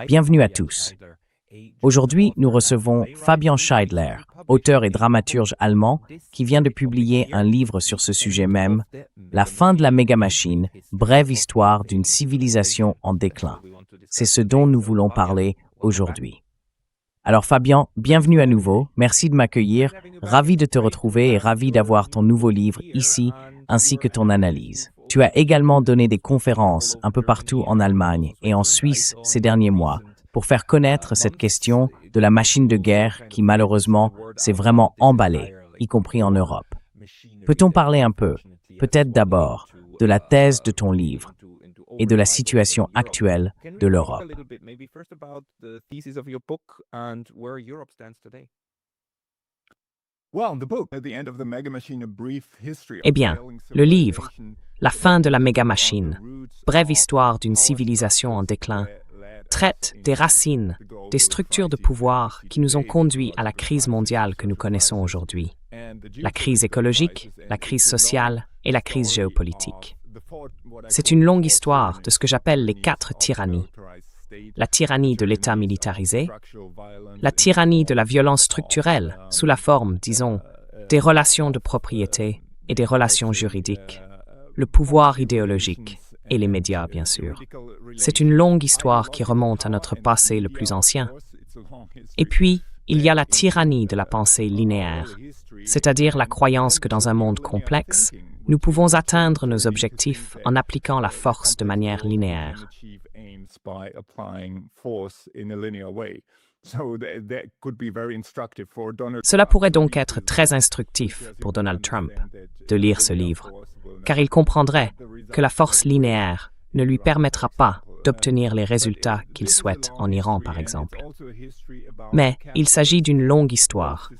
Bienvenue à tous. Aujourd'hui, nous recevons Fabian Scheidler, auteur et dramaturge allemand, qui vient de publier un livre sur ce sujet même, La fin de la méga-machine, brève histoire d'une civilisation en déclin. C'est ce dont nous voulons parler aujourd'hui. Alors Fabian, bienvenue à nouveau, merci de m'accueillir, ravi de te retrouver et ravi d'avoir ton nouveau livre ici, ainsi que ton analyse. Tu as également donné des conférences un peu partout en Allemagne et en Suisse ces derniers mois pour faire connaître cette question de la machine de guerre qui malheureusement s'est vraiment emballée, y compris en Europe. Peut-on parler un peu, peut-être d'abord, de la thèse de ton livre et de la situation actuelle de l'Europe? Eh bien, le livre, La fin de la méga-machine, brève histoire d'une civilisation en déclin, traite des racines, des structures de pouvoir qui nous ont conduits à la crise mondiale que nous connaissons aujourd'hui. La crise écologique, la crise sociale et la crise géopolitique. C'est une longue histoire de ce que j'appelle les 4 tyrannies. La tyrannie de l'État militarisé, la tyrannie de la violence structurelle sous la forme, disons, des relations de propriété et des relations juridiques, le pouvoir idéologique et les médias, bien sûr. C'est une longue histoire qui remonte à notre passé le plus ancien. Et puis, il y a la tyrannie de la pensée linéaire, c'est-à-dire la croyance que dans un monde complexe, nous pouvons atteindre nos objectifs en appliquant la force de manière linéaire. Cela pourrait donc être très instructif pour Donald Trump de lire ce livre, car il comprendrait que la force linéaire ne lui permettra pas d'obtenir les résultats qu'il souhaite en Iran, par exemple. Mais il s'agit d'une longue histoire,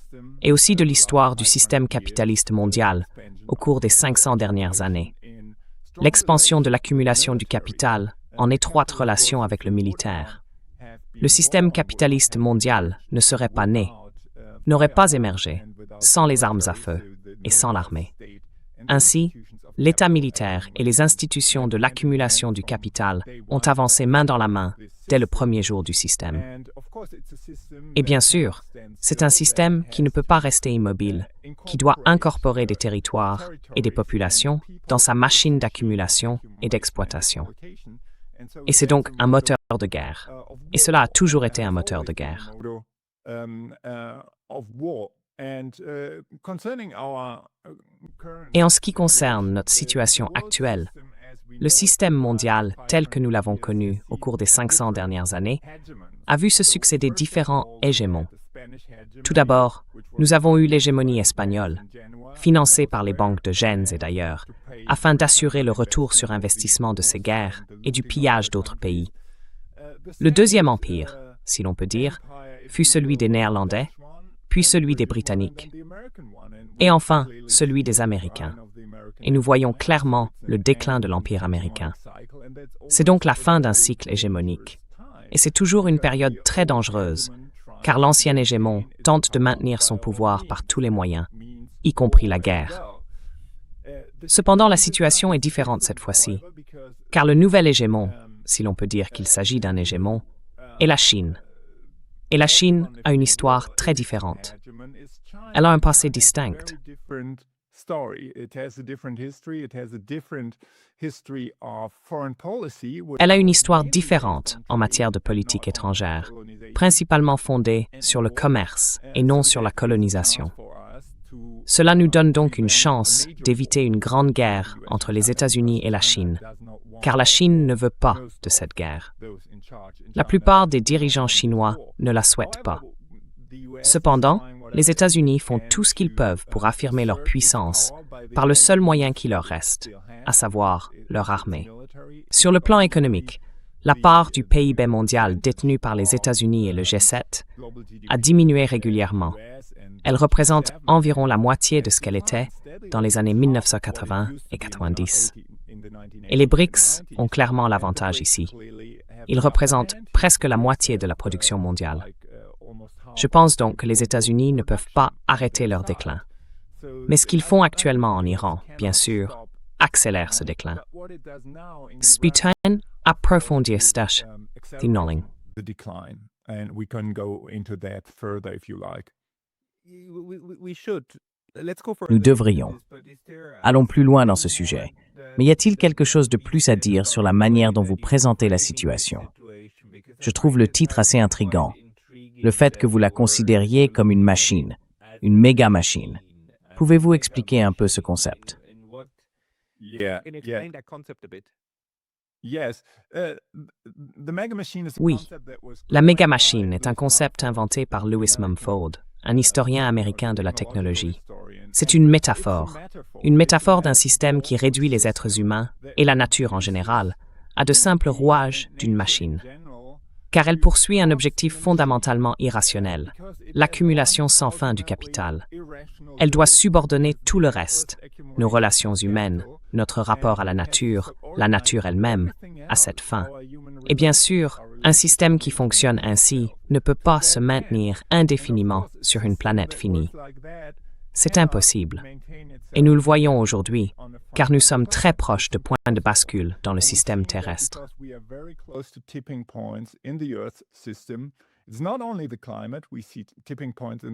et aussi de l'histoire du système capitaliste mondial au cours des 500 dernières années. L'expansion de l'accumulation du capital en étroite relation avec le militaire. Le système capitaliste mondial ne serait pas né, n'aurait pas émergé, sans les armes à feu et sans l'armée. Ainsi, l'État militaire et les institutions de l'accumulation du capital ont avancé main dans la main dès le premier jour du système. Et bien sûr, c'est un système qui ne peut pas rester immobile, qui doit incorporer des territoires et des populations dans sa machine d'accumulation et d'exploitation. Et c'est donc un moteur de guerre. Et cela a toujours été un moteur de guerre. Et en ce qui concerne notre situation actuelle, le système mondial tel que nous l'avons connu au cours des 500 dernières années a vu se succéder différents hégémons. Tout d'abord, nous avons eu l'hégémonie espagnole, financée par les banques de Gênes et d'ailleurs, afin d'assurer le retour sur investissement de ces guerres et du pillage d'autres pays. Le deuxième empire, si l'on peut dire, fut celui des Néerlandais, puis celui des Britanniques, et enfin celui des Américains. Et nous voyons clairement le déclin de l'Empire américain. C'est donc la fin d'un cycle hégémonique. Et c'est toujours une période très dangereuse, car l'ancien hégémon tente de maintenir son pouvoir par tous les moyens, y compris la guerre. Cependant, la situation est différente cette fois-ci, car le nouvel hégémon, si l'on peut dire qu'il s'agit d'un hégémon, est la Chine. Et la Chine a une histoire très différente. Elle a un passé distinct. Elle a une histoire différente en matière de politique étrangère, principalement fondée sur le commerce et non sur la colonisation. Cela nous donne donc une chance d'éviter une grande guerre entre les États-Unis et la Chine, car la Chine ne veut pas de cette guerre. La plupart des dirigeants chinois ne la souhaitent pas. Cependant, les États-Unis font tout ce qu'ils peuvent pour affirmer leur puissance par le seul moyen qui leur reste, à savoir leur armée. Sur le plan économique, la part du PIB mondial détenue par les États-Unis et le G7 a diminué régulièrement. Elle représente environ la moitié de ce qu'elle était dans les années 1980 et 90. Et les BRICS ont clairement l'avantage ici. Ils représentent presque la moitié de la production mondiale. Je pense donc que les États-Unis ne peuvent pas arrêter leur déclin. Mais ce qu'ils font actuellement en Iran, bien sûr, accélère ce déclin. Spytien approfondir stash d'innoling. Nous devrions. Allons plus loin dans ce sujet. Mais y a-t-il quelque chose de plus à dire sur la manière dont vous présentez la situation? Je trouve le titre assez intriguant. Le fait que vous la considériez comme une machine, une méga machine. Pouvez-vous expliquer un peu ce concept? Oui, la méga machine est un concept inventé par Lewis Mumford, un historien américain de la technologie. C'est une métaphore d'un système qui réduit les êtres humains et la nature en général à de simples rouages d'une machine. Car elle poursuit un objectif fondamentalement irrationnel, l'accumulation sans fin du capital. Elle doit subordonner tout le reste, nos relations humaines, notre rapport à la nature elle-même, à cette fin. Et bien sûr, un système qui fonctionne ainsi ne peut pas se maintenir indéfiniment sur une planète finie. C'est impossible. Et nous le voyons aujourd'hui, car nous sommes très proches de points de bascule dans le système terrestre.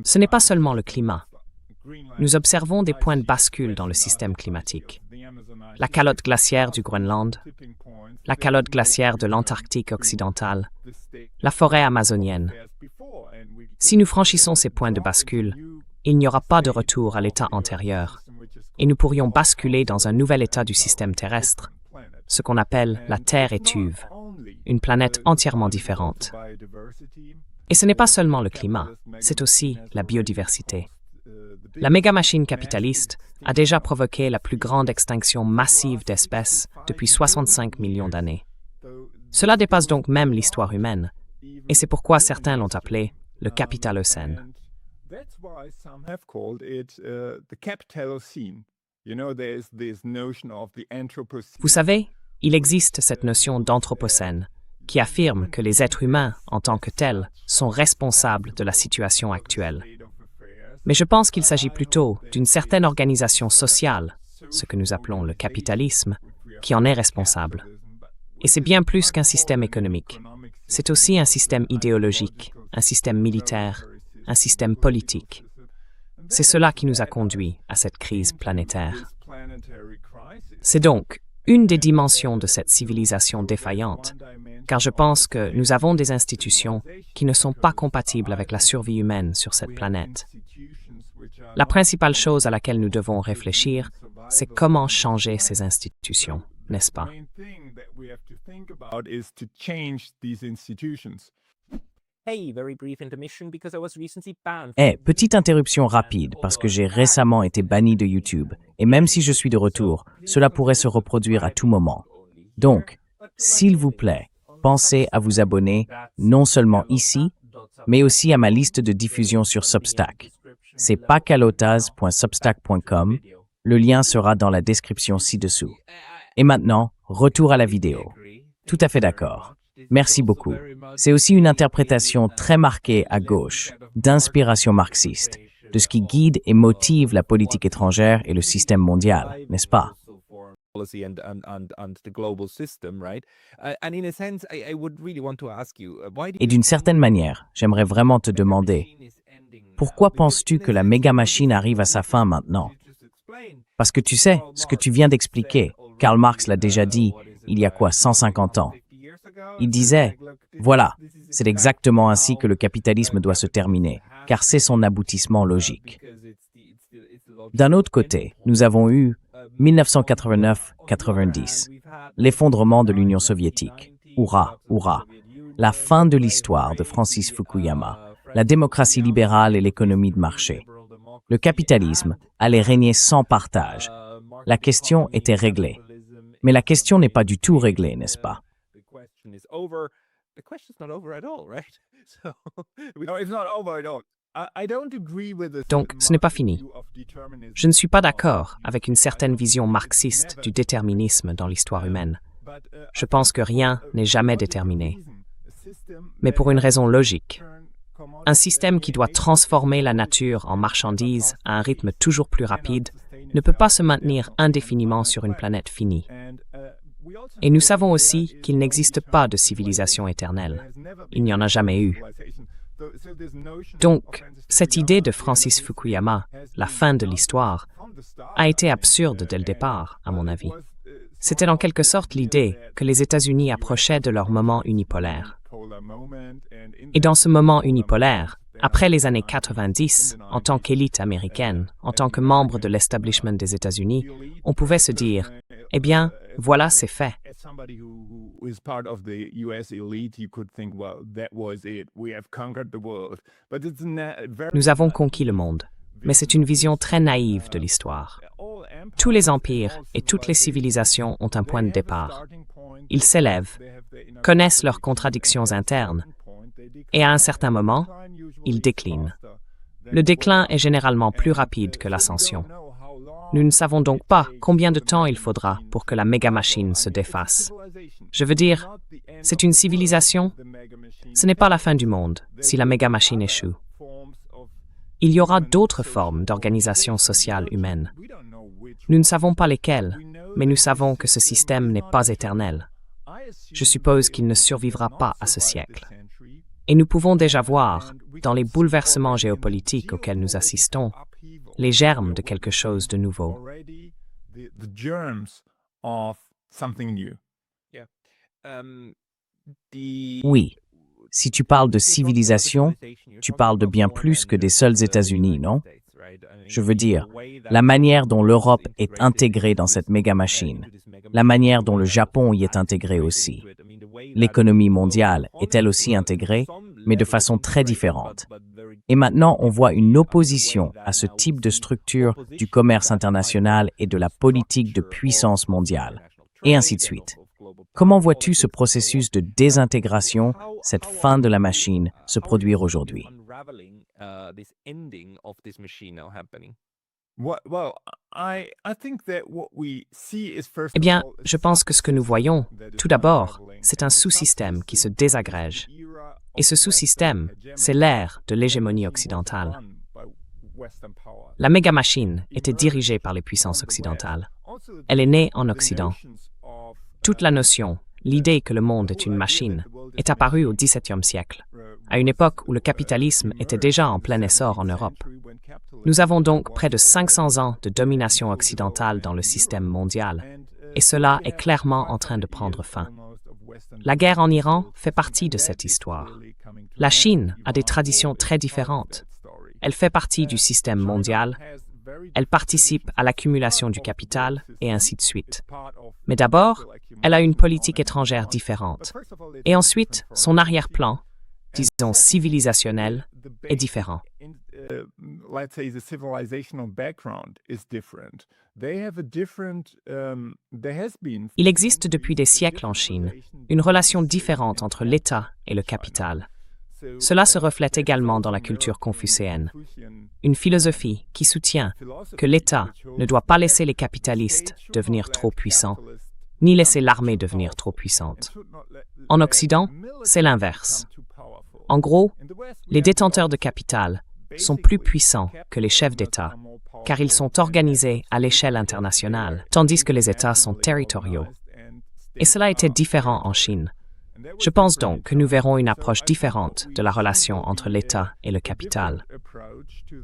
Ce n'est pas seulement le climat. Nous observons des points de bascule dans le système climatique. La calotte glaciaire du Groenland, la calotte glaciaire de l'Antarctique occidentale, la forêt amazonienne. Si nous franchissons ces points de bascule, il n'y aura pas de retour à l'état antérieur, et nous pourrions basculer dans un nouvel état du système terrestre, ce qu'on appelle la Terre étuve, une planète entièrement différente. Et ce n'est pas seulement le climat, c'est aussi la biodiversité. La méga-machine capitaliste a déjà provoqué la plus grande extinction massive d'espèces depuis 65 millions d'années. Cela dépasse donc même l'histoire humaine, et c'est pourquoi certains l'ont appelé le Capitalocène. Vous savez, il existe cette notion d'anthropocène qui affirme que les êtres humains, en tant que tels, sont responsables de la situation actuelle. Mais je pense qu'il s'agit plutôt d'une certaine organisation sociale, ce que nous appelons le capitalisme, qui en est responsable. Et c'est bien plus qu'un système économique. C'est aussi un système idéologique, un système militaire, un système politique. C'est cela qui nous a conduits à cette crise planétaire. C'est donc une des dimensions de cette civilisation défaillante, car je pense que nous avons des institutions qui ne sont pas compatibles avec la survie humaine sur cette planète. La principale chose à laquelle nous devons réfléchir, c'est comment changer ces institutions, n'est-ce pas? Petite interruption rapide parce que j'ai récemment été banni de YouTube. Et même si je suis de retour, cela pourrait se reproduire à tout moment. Donc, s'il vous plaît, pensez à vous abonner non seulement ici, mais aussi à ma liste de diffusion sur Substack. C'est pacalotas.substack.com. Le lien sera dans la description ci-dessous. Et maintenant, retour à la vidéo. Tout à fait d'accord. Merci beaucoup. C'est aussi une interprétation très marquée à gauche, d'inspiration marxiste, de ce qui guide et motive la politique étrangère et le système mondial, n'est-ce pas? Et d'une certaine manière, j'aimerais vraiment te demander, pourquoi penses-tu que la méga-machine arrive à sa fin maintenant? Parce que tu sais, ce que tu viens d'expliquer, Karl Marx l'a déjà dit, il y a 150 ans. Il disait, voilà, c'est exactement ainsi que le capitalisme doit se terminer, car c'est son aboutissement logique. D'un autre côté, nous avons eu 1989-90, l'effondrement de l'Union soviétique, hurrah, hurrah, la fin de l'histoire de Francis Fukuyama, la démocratie libérale et l'économie de marché. Le capitalisme allait régner sans partage. La question était réglée. Mais la question n'est pas du tout réglée, n'est-ce pas? Donc, ce n'est pas fini. Je ne suis pas d'accord avec une certaine vision marxiste du déterminisme dans l'histoire humaine. Je pense que rien n'est jamais déterminé. Mais pour une raison logique. Un système qui doit transformer la nature en marchandise à un rythme toujours plus rapide ne peut pas se maintenir indéfiniment sur une planète finie. Et nous savons aussi qu'il n'existe pas de civilisation éternelle. Il n'y en a jamais eu. Donc, cette idée de Francis Fukuyama, la fin de l'histoire, a été absurde dès le départ, à mon avis. C'était en quelque sorte l'idée que les États-Unis approchaient de leur moment unipolaire. Et dans ce moment unipolaire, après les années 90, en tant qu'élite américaine, en tant que membre de l'establishment des États-Unis, on pouvait se dire, eh bien, voilà, c'est fait. Nous avons conquis le monde, mais c'est une vision très naïve de l'histoire. Tous les empires et toutes les civilisations ont un point de départ. Ils s'élèvent, connaissent leurs contradictions internes, et à un certain moment, ils déclinent. Le déclin est généralement plus rapide que l'ascension. Nous ne savons donc pas combien de temps il faudra pour que la méga-machine se défasse. Je veux dire, c'est une civilisation. Ce n'est pas la fin du monde si la méga-machine échoue. Il y aura d'autres formes d'organisation sociale humaine. Nous ne savons pas lesquelles, mais nous savons que ce système n'est pas éternel. Je suppose qu'il ne survivra pas à ce siècle. Et nous pouvons déjà voir, dans les bouleversements géopolitiques auxquels nous assistons, les germes de quelque chose de nouveau. Oui, si tu parles de civilisation, tu parles de bien plus que des seuls États-Unis, non? Je veux dire, la manière dont l'Europe est intégrée dans cette méga-machine, la manière dont le Japon y est intégré aussi. L'économie mondiale est elle aussi intégrée, mais de façon très différente. Et maintenant, on voit une opposition à ce type de structure du commerce international et de la politique de puissance mondiale, et ainsi de suite. Comment vois-tu ce processus de désintégration, cette fin de la machine, se produire aujourd'hui? Eh bien, je pense que ce que nous voyons, tout d'abord, c'est un sous-système qui se désagrège. Et ce sous-système, c'est l'ère de l'hégémonie occidentale. La méga-machine était dirigée par les puissances occidentales. Elle est née en Occident. Toute la notion, l'idée que le monde est une machine, est apparue au XVIIe siècle, à une époque où le capitalisme était déjà en plein essor en Europe. Nous avons donc près de 500 ans de domination occidentale dans le système mondial, et cela est clairement en train de prendre fin. La guerre en Iran fait partie de cette histoire. La Chine a des traditions très différentes. Elle fait partie du système mondial, elle participe à l'accumulation du capital, et ainsi de suite. Mais d'abord, elle a une politique étrangère différente. Et ensuite, son arrière-plan, disons civilisationnel, est différent. Il existe depuis des siècles en Chine une relation différente entre l'État et le capital. Cela se reflète également dans la culture confucéenne. Une philosophie qui soutient que l'État ne doit pas laisser les capitalistes devenir trop puissants, ni laisser l'armée devenir trop puissante. En Occident, c'est l'inverse. En gros, les détenteurs de capital sont plus puissants que les chefs d'État, car ils sont organisés à l'échelle internationale, tandis que les États sont territoriaux. Et cela était différent en Chine. Je pense donc que nous verrons une approche différente de la relation entre l'État et le capital.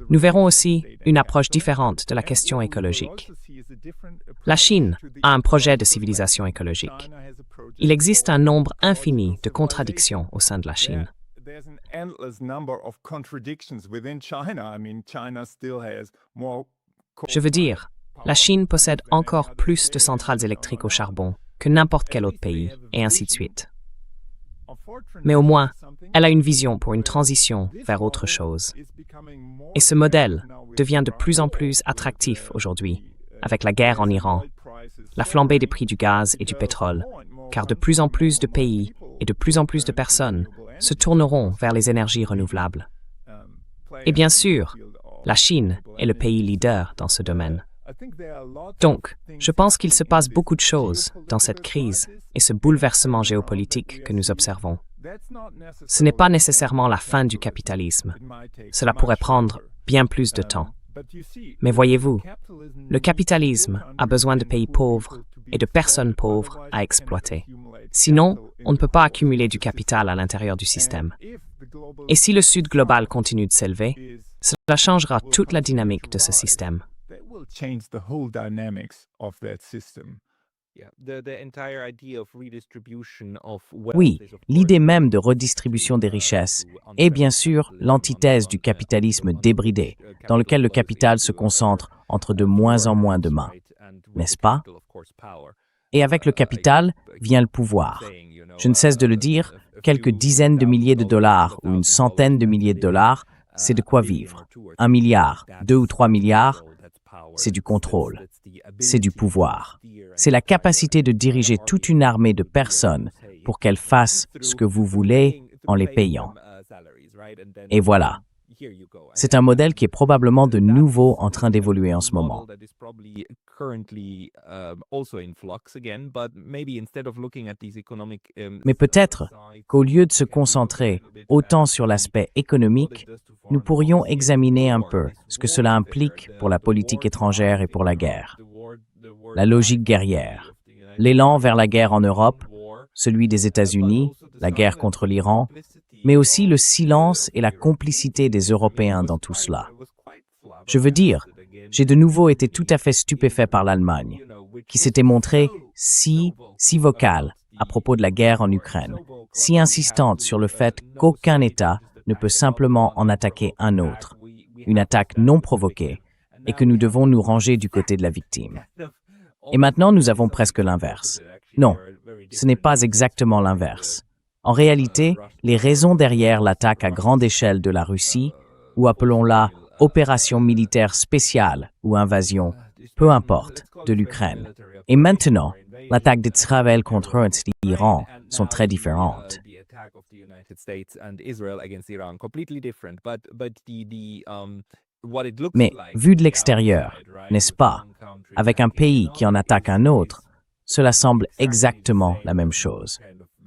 Nous verrons aussi une approche différente de la question écologique. La Chine a un projet de civilisation écologique. Il existe un nombre infini de contradictions au sein de la Chine. Je veux dire, la Chine possède encore plus de centrales électriques au charbon que n'importe quel autre pays, et ainsi de suite. Mais au moins, elle a une vision pour une transition vers autre chose. Et ce modèle devient de plus en plus attractif aujourd'hui, avec la guerre en Iran, la flambée des prix du gaz et du pétrole, car de plus en plus de pays et de plus en plus de personnes se tourneront vers les énergies renouvelables. Et bien sûr, la Chine est le pays leader dans ce domaine. Donc, je pense qu'il se passe beaucoup de choses dans cette crise et ce bouleversement géopolitique que nous observons. Ce n'est pas nécessairement la fin du capitalisme. Cela pourrait prendre bien plus de temps. Mais voyez-vous, le capitalisme a besoin de pays pauvres et de personnes pauvres à exploiter. Sinon, on ne peut pas accumuler du capital à l'intérieur du système. Et si le Sud global continue de s'élever, cela changera toute la dynamique de ce système. Oui, l'idée même de redistribution des richesses est bien sûr l'antithèse du capitalisme débridé, dans lequel le capital se concentre entre de moins en moins de mains, n'est-ce pas? Et avec le capital vient le pouvoir. Je ne cesse de le dire, quelques dizaines de milliers de dollars ou une centaine de milliers de dollars, c'est de quoi vivre. 1 milliard, 2 ou 3 milliards, c'est du contrôle, c'est du pouvoir. C'est la capacité de diriger toute une armée de personnes pour qu'elles fassent ce que vous voulez en les payant. Et voilà. C'est un modèle qui est probablement de nouveau en train d'évoluer en ce moment. Mais peut-être qu'au lieu de se concentrer autant sur l'aspect économique, nous pourrions examiner un peu ce que cela implique pour la politique étrangère et pour la guerre. La logique guerrière, l'élan vers la guerre en Europe, celui des États-Unis, la guerre contre l'Iran, mais aussi le silence et la complicité des Européens dans tout cela. Je veux dire, j'ai de nouveau été tout à fait stupéfait par l'Allemagne, qui s'était montrée si vocale à propos de la guerre en Ukraine, si insistante sur le fait qu'aucun État ne peut simplement en attaquer un autre, une attaque non provoquée, et que nous devons nous ranger du côté de la victime. Et maintenant, nous avons presque l'inverse. Non, ce n'est pas exactement l'inverse. En réalité, les raisons derrière l'attaque à grande échelle de la Russie, ou appelons-la opération militaire spéciale ou invasion, peu importe, de l'Ukraine. Et maintenant, l'attaque d'Israël contre l'Iran sont très différentes. Mais vu de l'extérieur, n'est-ce pas, avec un pays qui en attaque un autre, cela semble exactement la même chose.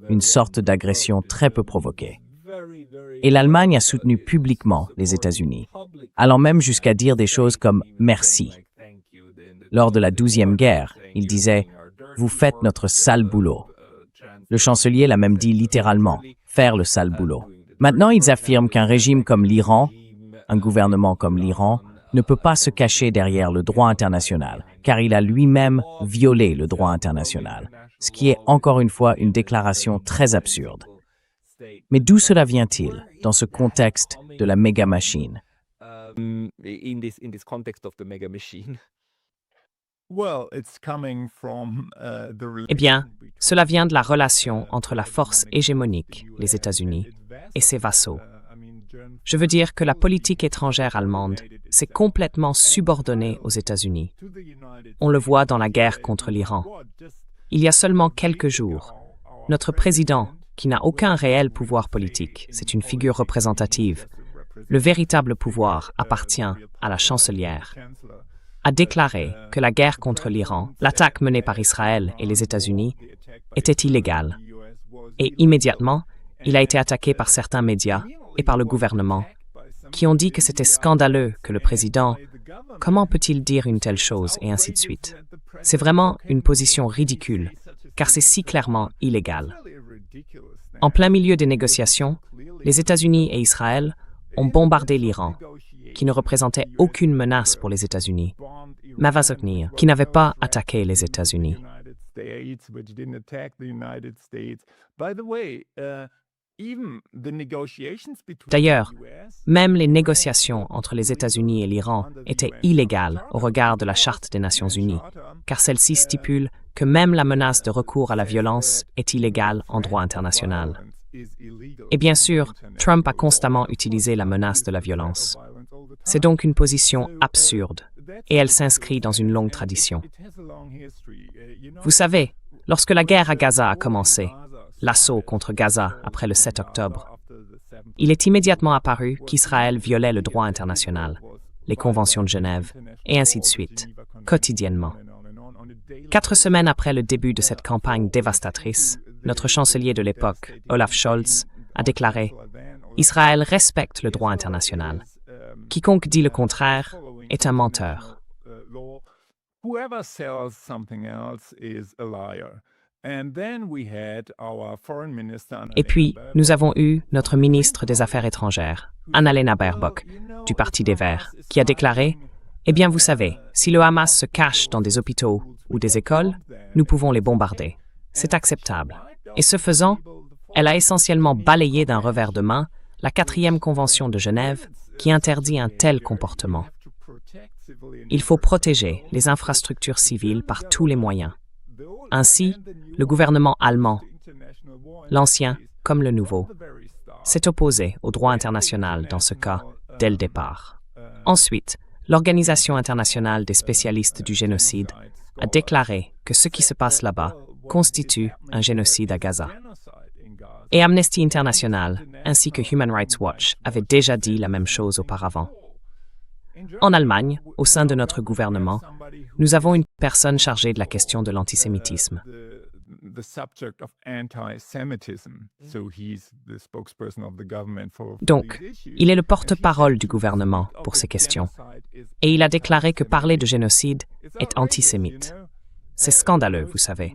Une sorte d'agression très peu provoquée. Et l'Allemagne a soutenu publiquement les États-Unis, allant même jusqu'à dire des choses comme « merci ». Lors de la 12e guerre, il disait « vous faites notre sale boulot ». Le chancelier l'a même dit littéralement « faire le sale boulot ». Maintenant, ils affirment qu'un régime comme l'Iran, un gouvernement comme l'Iran, ne peut pas se cacher derrière le droit international, car il a lui-même violé le droit international, ce qui est encore une fois une déclaration très absurde. Mais d'où cela vient-il dans ce contexte de la méga-machine? Eh bien, cela vient de la relation entre la force hégémonique, les États-Unis, et ses vassaux. Je veux dire que la politique étrangère allemande s'est complètement subordonnée aux États-Unis. On le voit dans la guerre contre l'Iran. Il y a seulement quelques jours, notre président, qui n'a aucun réel pouvoir politique, c'est une figure représentative, le véritable pouvoir appartient à la chancelière, a déclaré que la guerre contre l'Iran, l'attaque menée par Israël et les États-Unis, était illégale. Et immédiatement, il a été attaqué par certains médias et par le gouvernement, qui ont dit que c'était scandaleux que le président, comment peut-il dire une telle chose, et ainsi de suite. C'est vraiment une position ridicule, car c'est si clairement illégal. En plein milieu des négociations, les États-Unis et Israël ont bombardé l'Iran, qui ne représentait aucune menace pour les États-Unis, Mavazoknir, qui n'avait pas attaqué les États-Unis. D'ailleurs, même les négociations entre les États-Unis et l'Iran étaient illégales au regard de la Charte des Nations Unies, car celle-ci stipule que même la menace de recours à la violence est illégale en droit international. Et bien sûr, Trump a constamment utilisé la menace de la violence. C'est donc une position absurde, et elle s'inscrit dans une longue tradition. Vous savez, lorsque la guerre à Gaza a commencé, l'assaut contre Gaza après le 7 octobre, il est immédiatement apparu qu'Israël violait le droit international, les conventions de Genève, et ainsi de suite, quotidiennement. 4 semaines après le début de cette campagne dévastatrice, notre chancelier de l'époque, Olaf Scholz, a déclaré « Israël respecte le droit international. Quiconque dit le contraire est un menteur. Et puis, nous avons eu notre ministre des Affaires étrangères, Annalena Baerbock, du Parti des Verts, qui a déclaré « Eh bien, vous savez, si le Hamas se cache dans des hôpitaux ou des écoles, nous pouvons les bombarder. C'est acceptable. » Et ce faisant, elle a essentiellement balayé d'un revers de main la 4e Convention de Genève qui interdit un tel comportement. Il faut protéger les infrastructures civiles par tous les moyens. Ainsi, le gouvernement allemand, l'ancien comme le nouveau, s'est opposé au droit international dans ce cas dès le départ. Ensuite, l'Organisation internationale des spécialistes du génocide a déclaré que ce qui se passe là-bas constitue un génocide à Gaza. Et Amnesty International ainsi que Human Rights Watch avaient déjà dit la même chose auparavant. En Allemagne, au sein de notre gouvernement, nous avons une personne chargée de la question de l'antisémitisme. Donc, il est le porte-parole du gouvernement pour ces questions. Et il a déclaré que parler de génocide est antisémite. C'est scandaleux, vous savez.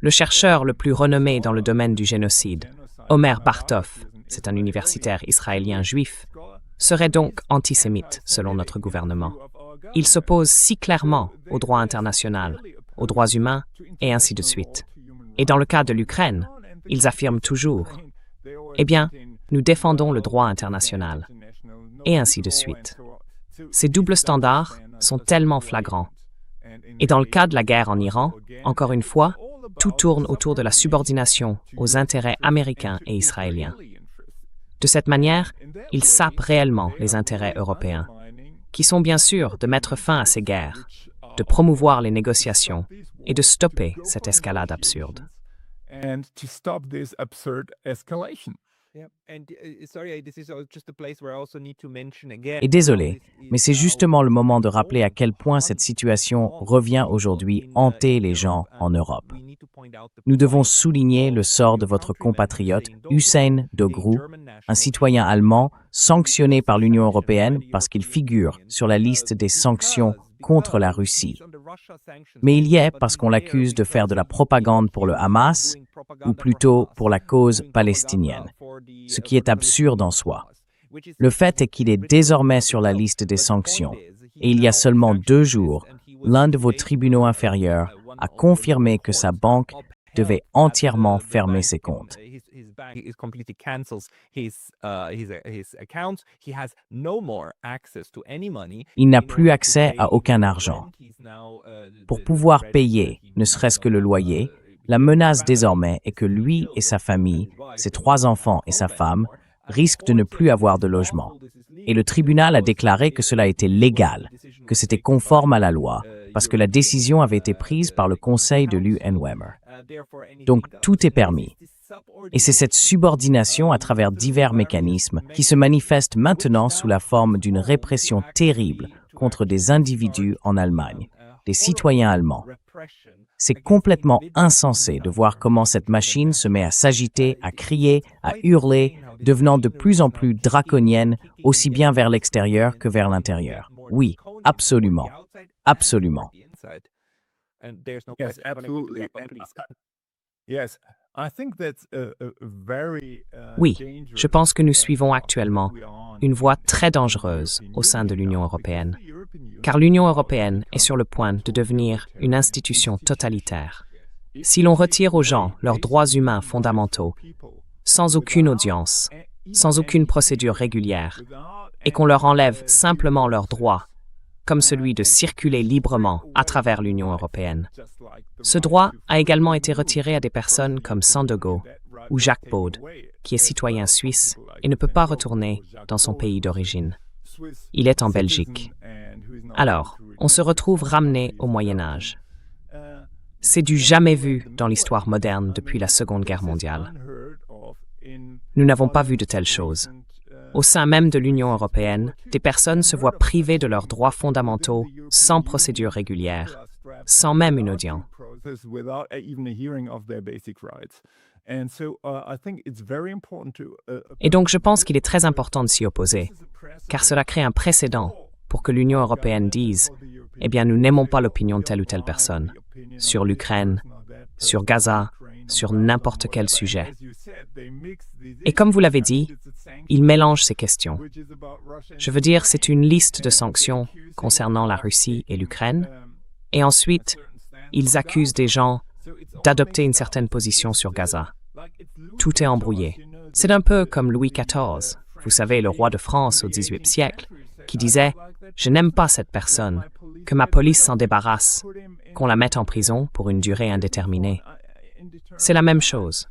Le chercheur le plus renommé dans le domaine du génocide, Omer Bartov, c'est un universitaire israélien juif, serait donc antisémite selon notre gouvernement. Il s'oppose si clairement au droit international, aux droits humains et ainsi de suite. Et dans le cas de l'Ukraine, ils affirment toujours « Eh bien, nous défendons le droit international. » Et ainsi de suite. Ces doubles standards sont tellement flagrants. Et dans le cas de la guerre en Iran, encore une fois, tout tourne autour de la subordination aux intérêts américains et israéliens. De cette manière, ils sapent réellement les intérêts européens, qui sont bien sûr de mettre fin à ces guerres, de promouvoir les négociations et de stopper cette escalade absurde. Et désolé, mais c'est justement le moment de rappeler à quel point cette situation revient aujourd'hui hanter les gens en Europe. Nous devons souligner le sort de votre compatriote Hüseyin Dögru, un citoyen allemand sanctionné par l'Union européenne parce qu'il figure sur la liste des sanctions contre la Russie. Mais il y est parce qu'on l'accuse de faire de la propagande pour le Hamas, ou plutôt pour la cause palestinienne, ce qui est absurde en soi. Le fait est qu'il est désormais sur la liste des sanctions, et il y a seulement 2 jours, l'un de vos tribunaux inférieurs a confirmé que sa banque devait entièrement fermer ses comptes. Il n'a plus accès à aucun argent. Pour pouvoir payer, ne serait-ce que le loyer, la menace désormais est que lui et sa famille, ses 3 enfants et sa femme, risquent de ne plus avoir de logement. Et le tribunal a déclaré que cela était légal, que c'était conforme à la loi, parce que la décision avait été prise par le conseil de l'UNWEMER. Donc tout est permis. Et c'est cette subordination à travers divers mécanismes qui se manifeste maintenant sous la forme d'une répression terrible contre des individus en Allemagne, des citoyens allemands. C'est complètement insensé de voir comment cette machine se met à s'agiter, à crier, à hurler, devenant de plus en plus draconienne, aussi bien vers l'extérieur que vers l'intérieur. Oui, absolument. Absolument. Oui, je pense que nous suivons actuellement une voie très dangereuse au sein de l'Union européenne, car l'Union européenne est sur le point de devenir une institution totalitaire. Si l'on retire aux gens leurs droits humains fondamentaux, sans aucune audience, sans aucune procédure régulière, et qu'on leur enlève simplement leurs droits, comme celui de circuler librement à travers l'Union européenne. Ce droit a également été retiré à des personnes comme Sandago ou Jacques Baud, qui est citoyen suisse et ne peut pas retourner dans son pays d'origine. Il est en Belgique. Alors, on se retrouve ramené au Moyen Âge. C'est du jamais vu dans l'histoire moderne depuis la Seconde Guerre mondiale. Nous n'avons pas vu de telles choses. Au sein même de l'Union européenne, des personnes se voient privées de leurs droits fondamentaux sans procédure régulière, sans même une audience. Et donc je pense qu'il est très important de s'y opposer, car cela crée un précédent pour que l'Union européenne dise « Eh bien, nous n'aimons pas l'opinion de telle ou telle personne sur l'Ukraine, sur Gaza, sur n'importe quel sujet. » Et comme vous l'avez dit, ils mélangent ces questions. Je veux dire, c'est une liste de sanctions concernant la Russie et l'Ukraine, et ensuite, ils accusent des gens d'adopter une certaine position sur Gaza. Tout est embrouillé. C'est un peu comme Louis XIV, vous savez, le roi de France au XVIIIe siècle, qui disait « Je n'aime pas cette personne, que ma police s'en débarrasse, qu'on la mette en prison pour une durée indéterminée. » C'est la même chose.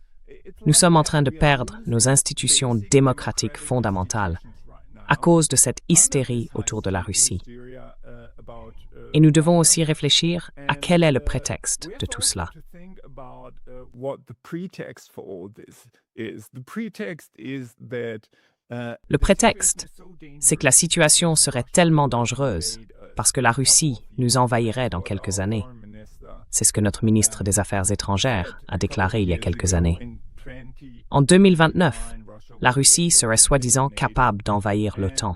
Nous sommes en train de perdre nos institutions démocratiques fondamentales à cause de cette hystérie autour de la Russie. Et nous devons aussi réfléchir à quel est le prétexte de tout cela. Le prétexte, c'est que la situation serait tellement dangereuse parce que la Russie nous envahirait dans quelques années. C'est ce que notre ministre des Affaires étrangères a déclaré il y a quelques années. En 2029, la Russie serait soi-disant capable d'envahir l'OTAN.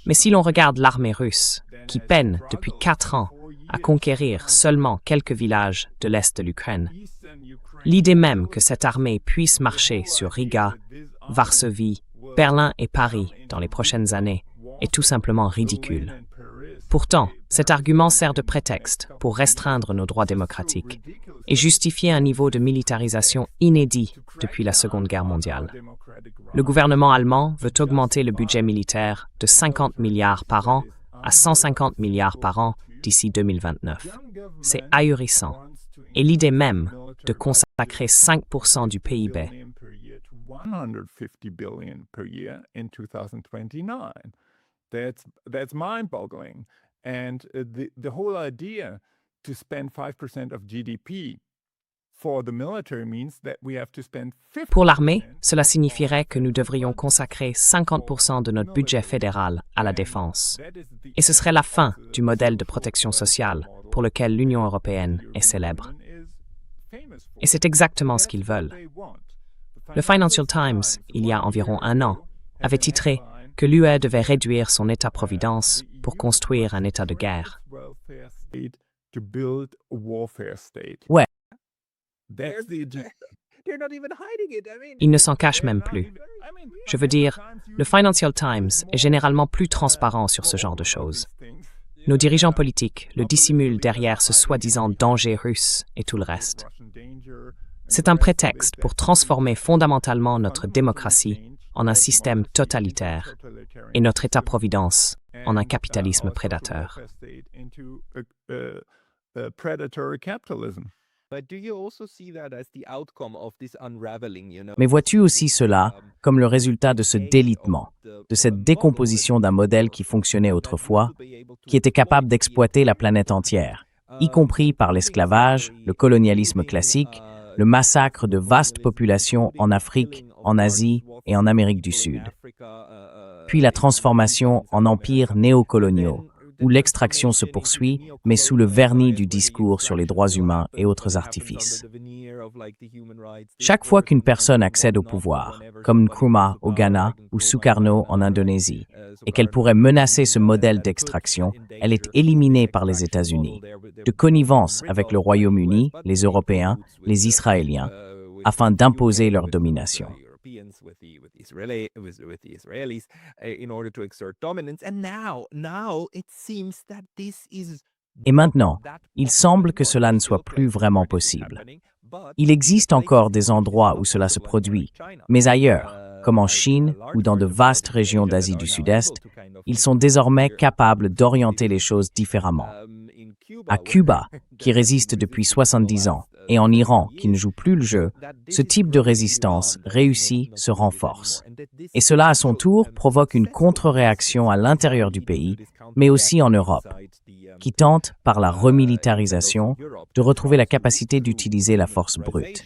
Mais si l'on regarde l'armée russe, qui peine depuis 4 ans à conquérir seulement quelques villages de l'est de l'Ukraine, l'idée même que cette armée puisse marcher sur Riga, Varsovie, Berlin et Paris dans les prochaines années est tout simplement ridicule. Pourtant, cet argument sert de prétexte pour restreindre nos droits démocratiques et justifier un niveau de militarisation inédit depuis la Seconde Guerre mondiale. Le gouvernement allemand veut augmenter le budget militaire de 50 milliards par an à 150 milliards par an d'ici 2029. C'est ahurissant. Et l'idée même de consacrer 5% du PIB That's mind-boggling. And the whole idea to spend 5% of GDP for the military means that we have to spend 50%. Pour l'armée, cela signifierait que nous devrions consacrer 50% de notre budget fédéral à la défense. Et ce serait la fin du modèle de protection sociale pour lequel l'Union européenne est célèbre. Et c'est exactement ce qu'ils veulent. Le Financial Times, il y a environ 1 an, avait titré que l'UE devait réduire son État-providence pour construire un État de guerre. Ouais. Ils ne s'en cachent même plus. Je veux dire, le Financial Times est généralement plus transparent sur ce genre de choses. Nos dirigeants politiques le dissimulent derrière ce soi-disant danger russe et tout le reste. C'est un prétexte pour transformer fondamentalement notre démocratie en un système totalitaire et notre État-providence en un capitalisme prédateur. Mais vois-tu aussi cela comme le résultat de ce délitement, de cette décomposition d'un modèle qui fonctionnait autrefois, qui était capable d'exploiter la planète entière, y compris par l'esclavage, le colonialisme classique, le massacre de vastes populations en Afrique, en Asie et en Amérique du Sud. Puis la transformation en empires néocoloniaux, où l'extraction se poursuit, mais sous le vernis du discours sur les droits humains et autres artifices. Chaque fois qu'une personne accède au pouvoir, comme Nkrumah au Ghana ou Sukarno en Indonésie, et qu'elle pourrait menacer ce modèle d'extraction, elle est éliminée par les États-Unis, de connivence avec le Royaume-Uni, les Européens, les Israéliens, afin d'imposer leur domination. Et maintenant, il semble que cela ne soit plus vraiment possible. Il existe encore des endroits où cela se produit, mais ailleurs, comme en Chine ou dans de vastes régions d'Asie du Sud-Est, ils sont désormais capables d'orienter les choses différemment. À Cuba, qui résiste depuis 70 ans, et en Iran, qui ne joue plus le jeu, ce type de résistance réussit se renforce. Et cela, à son tour, provoque une contre-réaction à l'intérieur du pays, mais aussi en Europe, qui tente, par la remilitarisation, de retrouver la capacité d'utiliser la force brute.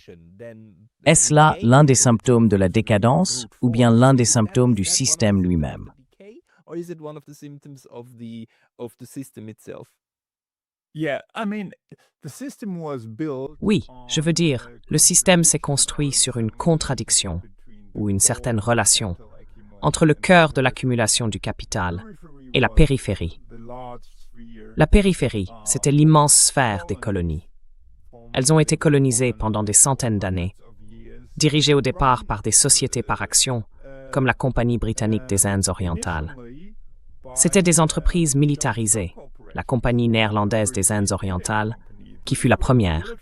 Est-ce là l'un des symptômes de la décadence ou bien l'un des symptômes du système lui-même? Oui, je veux dire, le système s'est construit sur une contradiction ou une certaine relation entre le cœur de l'accumulation du capital et la périphérie. La périphérie, c'était l'immense sphère des colonies. Elles ont été colonisées pendant des centaines d'années, dirigées au départ par des sociétés par action, comme la Compagnie britannique des Indes orientales. C'étaient des entreprises militarisées, la Compagnie néerlandaise des Indes orientales, qui fut la première,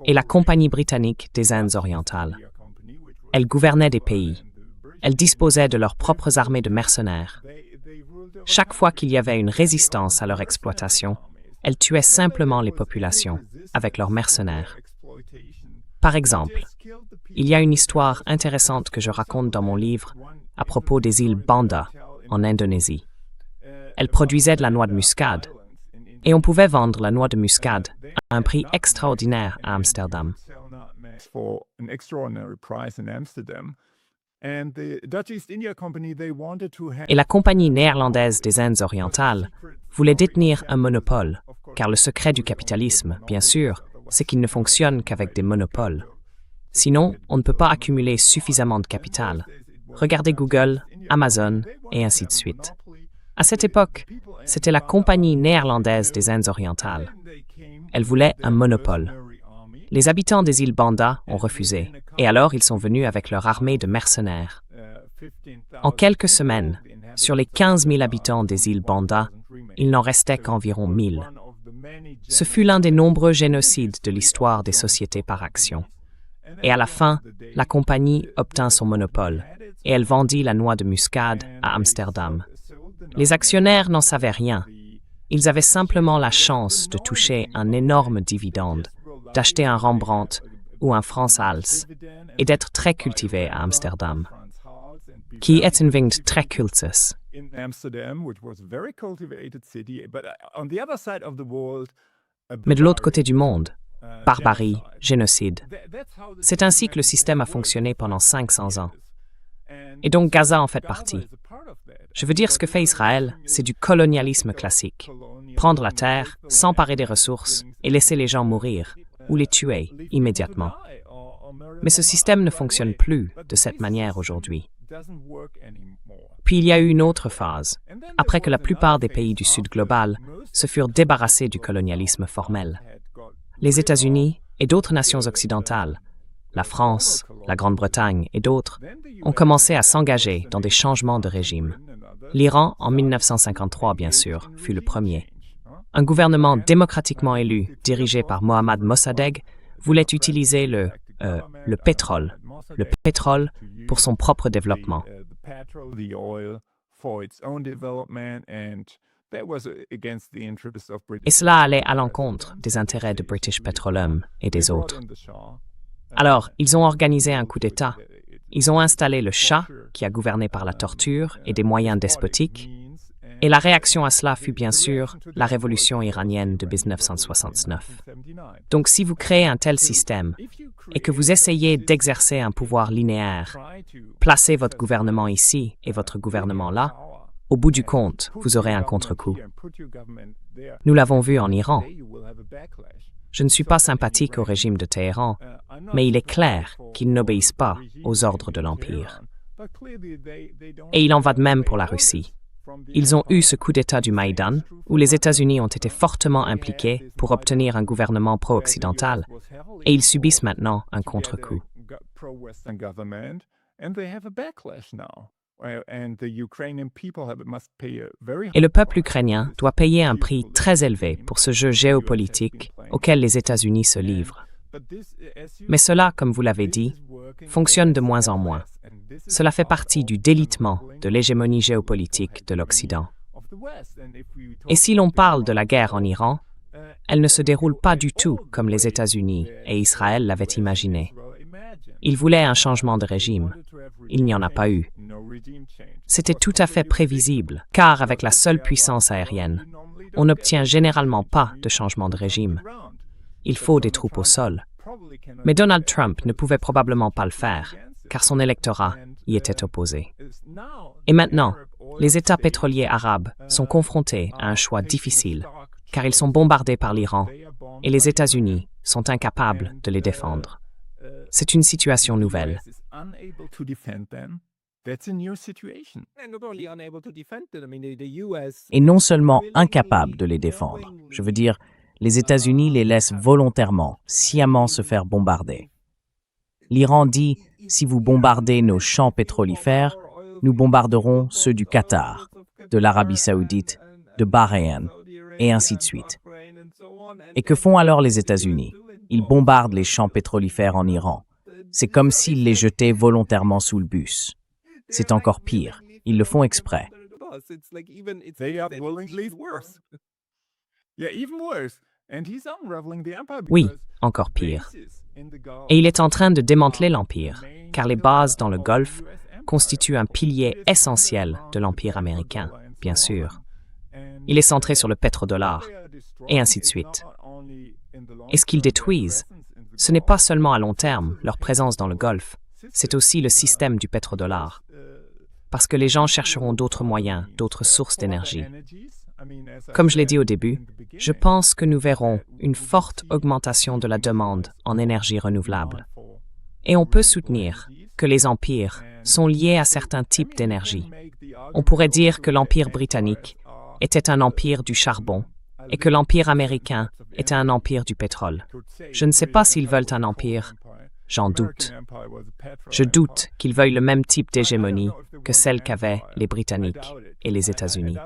et la Compagnie britannique des Indes orientales. Elles gouvernaient des pays. Elles disposaient de leurs propres armées de mercenaires. Chaque fois qu'il y avait une résistance à leur exploitation, elles tuaient simplement les populations avec leurs mercenaires. Par exemple, il y a une histoire intéressante que je raconte dans mon livre à propos des îles Banda, en Indonésie. Elles produisaient de la noix de muscade, et on pouvait vendre la noix de muscade à un prix extraordinaire à Amsterdam. Et la Compagnie néerlandaise des Indes orientales voulait détenir un monopole, car le secret du capitalisme, bien sûr, c'est qu'il ne fonctionne qu'avec des monopoles. Sinon, on ne peut pas accumuler suffisamment de capital. Regardez Google, Amazon et ainsi de suite. À cette époque, c'était la Compagnie néerlandaise des Indes orientales. Elle voulait un monopole. Les habitants des îles Banda ont refusé, et alors ils sont venus avec leur armée de mercenaires. En quelques semaines, sur les 15 000 habitants des îles Banda, il n'en restait qu'environ 1000. Ce fut l'un des nombreux génocides de l'histoire des sociétés par action. Et à la fin, la compagnie obtint son monopole, et elle vendit la noix de muscade à Amsterdam. Les actionnaires n'en savaient rien. Ils avaient simplement la chance de toucher un énorme dividende, d'acheter un Rembrandt ou un Frans Hals et d'être très cultivés à Amsterdam. Qui est une ville très cultus. Mais de l'autre côté du monde, barbarie, génocide. C'est ainsi que le système a fonctionné pendant 500 ans. Et donc Gaza en fait partie. Je veux dire, ce que fait Israël, c'est du colonialisme classique. Prendre la terre, s'emparer des ressources et laisser les gens mourir, ou les tuer immédiatement. Mais ce système ne fonctionne plus de cette manière aujourd'hui. Puis il y a eu une autre phase, après que la plupart des pays du Sud global se furent débarrassés du colonialisme formel. Les États-Unis et d'autres nations occidentales, la France, la Grande-Bretagne et d'autres, ont commencé à s'engager dans des changements de régime. L'Iran, en 1953, bien sûr, fut le premier. Un gouvernement démocratiquement élu, dirigé par Mohammad Mossadegh, voulait utiliser le pétrole pour son propre développement. Et cela allait à l'encontre des intérêts de British Petroleum et des autres. Alors, ils ont organisé un coup d'État. Ils ont installé le Shah, qui a gouverné par la torture et des moyens despotiques. Et la réaction à cela fut bien sûr la révolution iranienne de 1969. Donc si vous créez un tel système et que vous essayez d'exercer un pouvoir linéaire, placez votre gouvernement ici et votre gouvernement là, au bout du compte, vous aurez un contre-coup. Nous l'avons vu en Iran. Je ne suis pas sympathique au régime de Téhéran, mais il est clair qu'ils n'obéissent pas aux ordres de l'Empire. Et il en va de même pour la Russie. Ils ont eu ce coup d'État du Maïdan, où les États-Unis ont été fortement impliqués pour obtenir un gouvernement pro-occidental, et ils subissent maintenant un contre-coup. Et le peuple ukrainien doit payer un prix très élevé pour ce jeu géopolitique auquel les États-Unis se livrent. Mais cela, comme vous l'avez dit, fonctionne de moins en moins. Cela fait partie du délitement de l'hégémonie géopolitique de l'Occident. Et si l'on parle de la guerre en Iran, elle ne se déroule pas du tout comme les États-Unis et Israël l'avaient imaginé. Ils voulaient un changement de régime. Il n'y en a pas eu. C'était tout à fait prévisible, car avec la seule puissance aérienne, on n'obtient généralement pas de changement de régime. Il faut des troupes au sol. Mais Donald Trump ne pouvait probablement pas le faire, car son électorat y était opposé. Et maintenant, les États pétroliers arabes sont confrontés à un choix difficile. car ils sont bombardés par l'Iran et les États-Unis sont incapables de les défendre. C'est une situation nouvelle. Et non seulement incapables de les défendre, je veux dire, les États-Unis les laissent volontairement, sciemment se faire bombarder. L'Iran dit, si vous bombardez nos champs pétrolifères, nous bombarderons ceux du Qatar, de l'Arabie saoudite, de Bahreïn, et ainsi de suite. Et que font alors les États-Unis? Ils bombardent les champs pétrolifères en Iran. C'est comme s'ils les jetaient volontairement sous le bus. C'est encore pire. Ils le font exprès. Oui, encore pire. Et il est en train de démanteler l'Empire, car les bases dans le Golfe constituent un pilier essentiel de l'Empire américain, bien sûr. Il est centré sur le pétrodollar, et ainsi de suite. Et ce qu'ils détruisent, ce n'est pas seulement à long terme leur présence dans le Golfe, c'est aussi le système du pétrodollar. Parce que les gens chercheront d'autres moyens, d'autres sources d'énergie. Comme je l'ai dit au début, je pense que nous verrons une forte augmentation de la demande en énergie renouvelable. Et on peut soutenir que les empires sont liés à certains types d'énergie. On pourrait dire que l'Empire britannique était un empire du charbon et que l'Empire américain était un empire du pétrole. Je ne sais pas s'ils veulent un empire, j'en doute. Je doute qu'ils veuillent le même type d'hégémonie que celle qu'avaient les Britanniques et les États-Unis.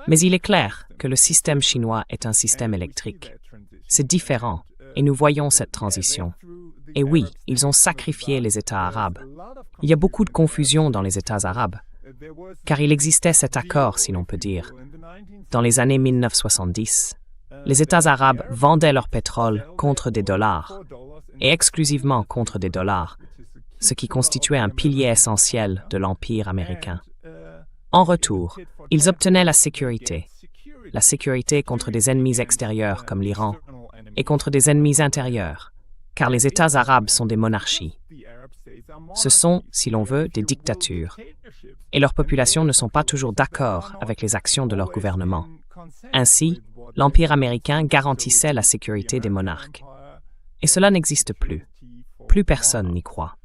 Mais il est clair que le système chinois est un système électrique. C'est différent, et nous voyons cette transition. Et oui, ils ont sacrifié les États arabes. Il y a beaucoup de confusion dans les États arabes, car il existait cet accord, si l'on peut dire. Dans les années 1970, les États arabes vendaient leur pétrole contre des dollars, et exclusivement contre des dollars, ce qui constituait un pilier essentiel de l'Empire américain. En retour, ils obtenaient la sécurité contre des ennemis extérieurs comme l'Iran, et contre des ennemis intérieurs, car les États arabes sont des monarchies. Ce sont, si l'on veut, des dictatures, et leurs populations ne sont pas toujours d'accord avec les actions de leur gouvernement. Ainsi, l'Empire américain garantissait la sécurité des monarques. Et cela n'existe plus. Plus personne n'y croit.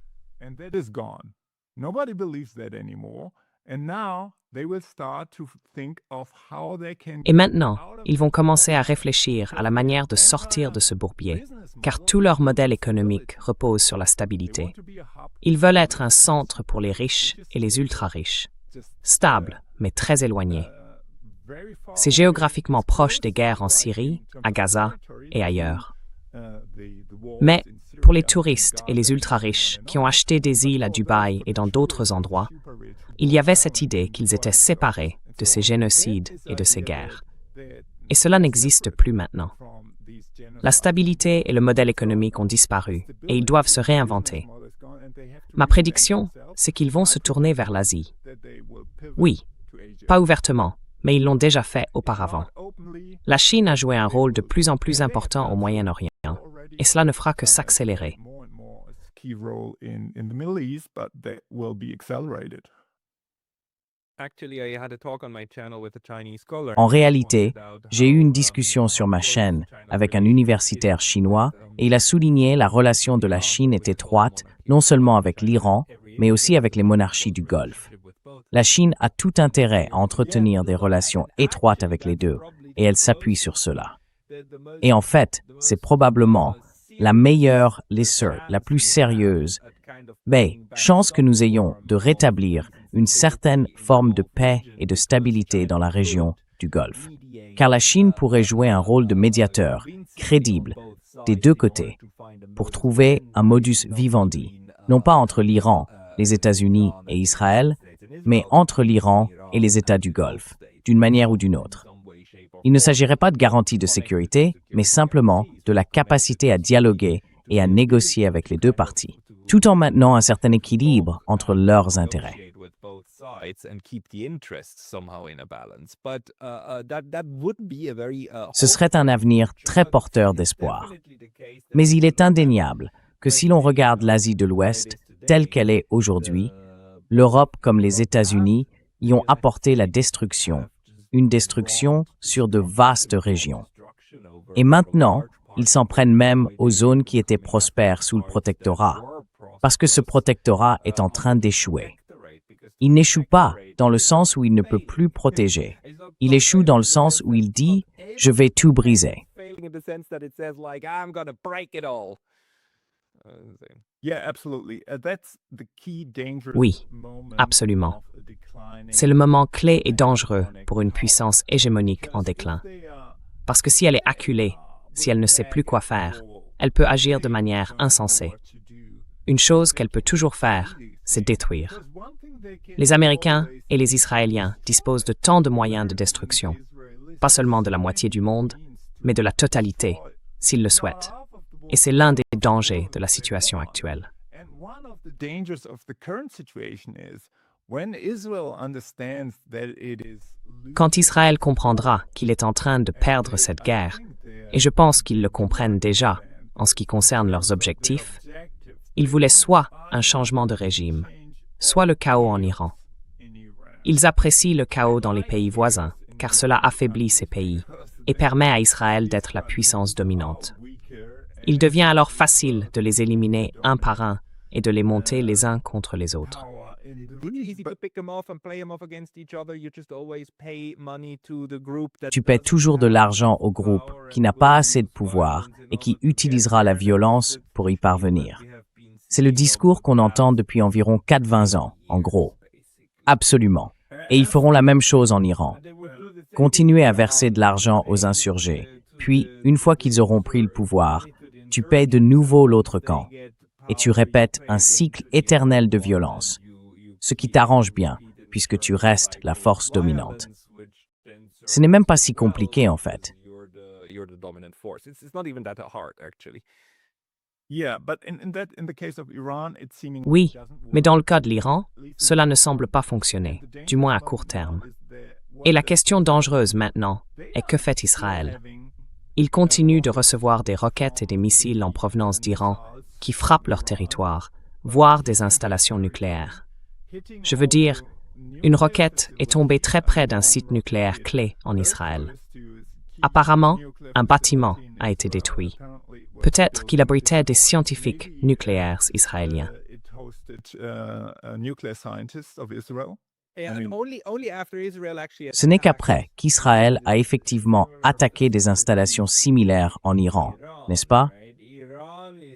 Et maintenant, ils vont commencer à réfléchir à la manière de sortir de ce bourbier, car tout leur modèle économique repose sur la stabilité. Ils veulent être un centre pour les riches et les ultra-riches, stable, mais très éloigné. C'est géographiquement proche des guerres en Syrie, à Gaza et ailleurs. Mais pour les touristes et les ultra-riches qui ont acheté des îles à Dubaï et dans d'autres endroits, il y avait cette idée qu'ils étaient séparés de ces génocides et de ces guerres. Et cela n'existe plus maintenant. La stabilité et le modèle économique ont disparu et ils doivent se réinventer. Ma prédiction, c'est qu'ils vont se tourner vers l'Asie. Oui, pas ouvertement, mais ils l'ont déjà fait auparavant. La Chine a joué un rôle de plus en plus important au Moyen-Orient, et cela ne fera que s'accélérer. En réalité, j'ai eu une discussion sur ma chaîne avec un universitaire chinois et il a souligné la relation de la Chine est étroite non seulement avec l'Iran, mais aussi avec les monarchies du Golfe. La Chine a tout intérêt à entretenir des relations étroites avec les deux et elle s'appuie sur cela. Et en fait, c'est probablement la meilleure, la plus sérieuse, chance que nous ayons de rétablir une certaine forme de paix et de stabilité dans la région du Golfe. Car la Chine pourrait jouer un rôle de médiateur crédible des deux côtés pour trouver un modus vivendi, non pas entre l'Iran, les États-Unis et Israël, mais entre l'Iran et les États du Golfe, d'une manière ou d'une autre. Il ne s'agirait pas de garantie de sécurité, mais simplement de la capacité à dialoguer et à négocier avec les deux parties, tout en maintenant un certain équilibre entre leurs intérêts. Ce serait un avenir très porteur d'espoir. Mais il est indéniable que si l'on regarde l'Asie de l'Ouest telle qu'elle est aujourd'hui, l'Europe comme les États-Unis y ont apporté la destruction, une destruction sur de vastes régions. Et maintenant, ils s'en prennent même aux zones qui étaient prospères sous le protectorat, parce que ce protectorat est en train d'échouer. Il n'échoue pas dans le sens où il ne peut plus protéger. Il échoue dans le sens où il dit « je vais tout briser ». Oui, absolument. C'est le moment clé et dangereux pour une puissance hégémonique en déclin. Parce que si elle est acculée, si elle ne sait plus quoi faire, elle peut agir de manière insensée. Une chose qu'elle peut toujours faire, c'est détruire. Les Américains et les Israéliens disposent de tant de moyens de destruction, pas seulement de la moitié du monde, mais de la totalité, s'ils le souhaitent. Et c'est l'un des dangers de la situation actuelle. Quand Israël comprendra qu'il est en train de perdre cette guerre, et je pense qu'ils le comprennent déjà en ce qui concerne leurs objectifs, ils voulaient soit un changement de régime, soit le chaos en Iran. Ils apprécient le chaos dans les pays voisins, car cela affaiblit ces pays et permet à Israël d'être la puissance dominante. Il devient alors facile de les éliminer un par un et de les monter les uns contre les autres. Tu paies toujours de l'argent au groupe qui n'a pas assez de pouvoir et qui utilisera la violence pour y parvenir. C'est le discours qu'on entend depuis environ 4-20 ans, en gros. Absolument. Et ils feront la même chose en Iran. Continuer à verser de l'argent aux insurgés. Puis, une fois qu'ils auront pris le pouvoir, tu paies de nouveau l'autre camp. Et tu répètes un cycle éternel de violence. Ce qui t'arrange bien, puisque tu restes la force dominante. Ce n'est même pas si compliqué, en fait. Oui, mais dans le cas de l'Iran, cela ne semble pas fonctionner, du moins à court terme. Et la question dangereuse maintenant est que fait Israël? Il continue de recevoir des roquettes et des missiles en provenance d'Iran qui frappent leur territoire, voire des installations nucléaires. Je veux dire, une roquette est tombée très près d'un site nucléaire clé en Israël. Apparemment, un bâtiment a été détruit. Peut-être qu'il abritait des scientifiques nucléaires israéliens. Ce n'est qu'après qu'Israël a effectivement attaqué des installations similaires en Iran, n'est-ce pas?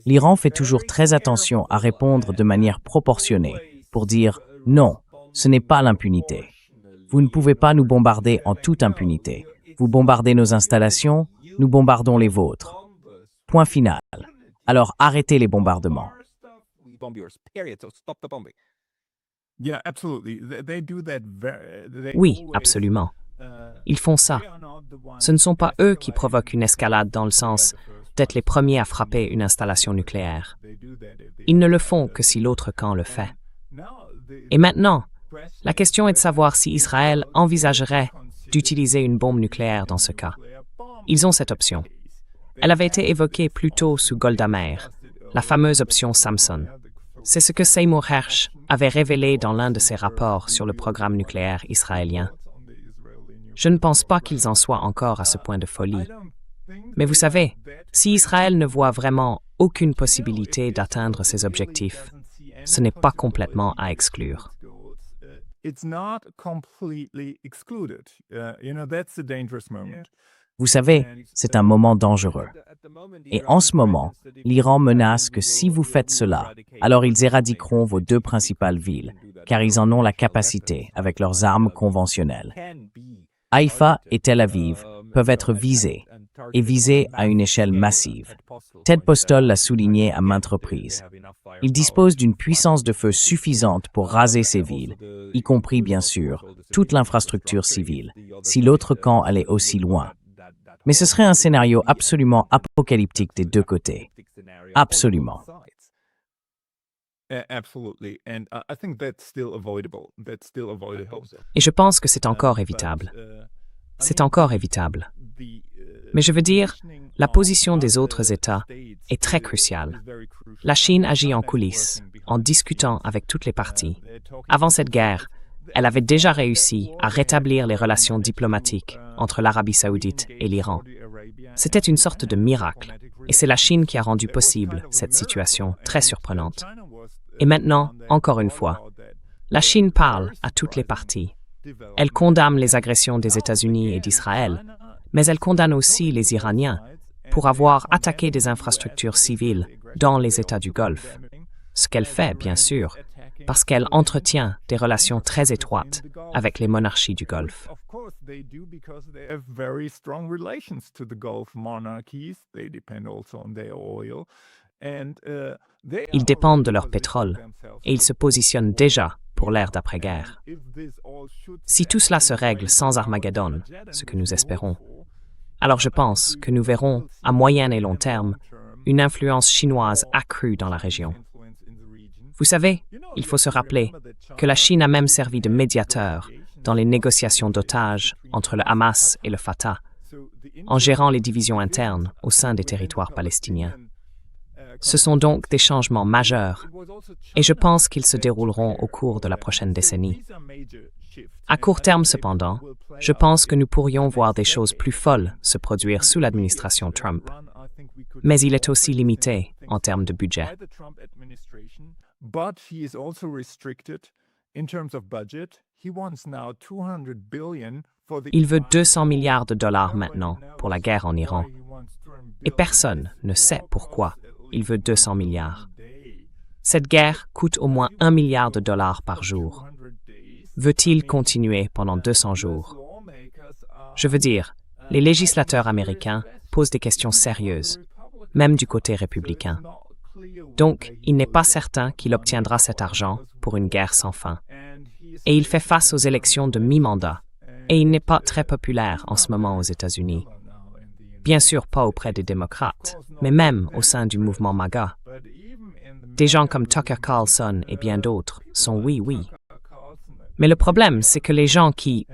L'Iran fait toujours très attention à répondre de manière proportionnée pour dire « non, ce n'est pas l'impunité. Vous ne pouvez pas nous bombarder en toute impunité. Vous bombardez nos installations, nous bombardons les vôtres. Point final. Alors arrêtez les bombardements. » Oui, absolument. Ils font ça. Ce ne sont pas eux qui provoquent une escalade dans le sens d'être les premiers à frapper une installation nucléaire. Ils ne le font que si l'autre camp le fait. Et maintenant, la question est de savoir si Israël envisagerait d'utiliser une bombe nucléaire dans ce cas. Ils ont cette option. Elle avait été évoquée plus tôt sous Golda Meir, la fameuse option Samson. C'est ce que Seymour Hersh avait révélé dans l'un de ses rapports sur le programme nucléaire israélien. Je ne pense pas qu'ils en soient encore à ce point de folie. Mais vous savez, si Israël ne voit vraiment aucune possibilité d'atteindre ses objectifs, ce n'est pas complètement à exclure. Vous savez, c'est un moment dangereux. Et en ce moment, l'Iran menace que si vous faites cela, alors ils éradiqueront vos deux principales villes, car ils en ont la capacité avec leurs armes conventionnelles. Haïfa et Tel Aviv peuvent être visés, et visés à une échelle massive. Ted Postol l'a souligné à maintes reprises. Ils disposent d'une puissance de feu suffisante pour raser ces villes, y compris, bien sûr, toute l'infrastructure civile, si l'autre camp allait aussi loin. Mais ce serait un scénario absolument apocalyptique des deux côtés. Absolument. Et je pense que c'est encore évitable. C'est encore évitable. Mais je veux dire, la position des autres États est très cruciale. La Chine agit en coulisses, en discutant avec toutes les parties. Avant cette guerre, elle avait déjà réussi à rétablir les relations diplomatiques entre l'Arabie saoudite et l'Iran. C'était une sorte de miracle, et c'est la Chine qui a rendu possible cette situation très surprenante. Et maintenant, encore une fois, la Chine parle à toutes les parties. Elle condamne les agressions des États-Unis et d'Israël, mais elle condamne aussi les Iraniens pour avoir attaqué des infrastructures civiles dans les États du Golfe. Ce qu'elle fait, bien sûr, parce qu'elle entretient des relations très étroites avec les monarchies du Golfe. Ils dépendent de leur pétrole et ils se positionnent déjà pour l'ère d'après-guerre. Si tout cela se règle sans Armageddon, ce que nous espérons, alors je pense que nous verrons, à moyen et long terme, une influence chinoise accrue dans la région. Vous savez, il faut se rappeler que la Chine a même servi de médiateur dans les négociations d'otages entre le Hamas et le Fatah, en gérant les divisions internes au sein des territoires palestiniens. Ce sont donc des changements majeurs, et je pense qu'ils se dérouleront au cours de la prochaine décennie. À court terme, cependant, je pense que nous pourrions voir des choses plus folles se produire sous l'administration Trump. Mais il est aussi limité en termes de budget. Il veut 200 milliards de dollars maintenant pour la guerre en Iran. Et personne ne sait pourquoi il veut 200 milliards. Cette guerre coûte au moins 1 milliard de dollars par jour. Veut-il continuer pendant 200 jours? Je veux dire, les législateurs américains posent des questions sérieuses, même du côté républicain. Donc, il n'est pas certain qu'il obtiendra cet argent pour une guerre sans fin. Et il fait face aux élections de mi-mandat, et il n'est pas très populaire en ce moment aux États-Unis. Bien sûr, pas auprès des démocrates, mais même au sein du mouvement MAGA. Des gens comme Tucker Carlson et bien d'autres sont oui. Mais le problème, c'est que les gens qui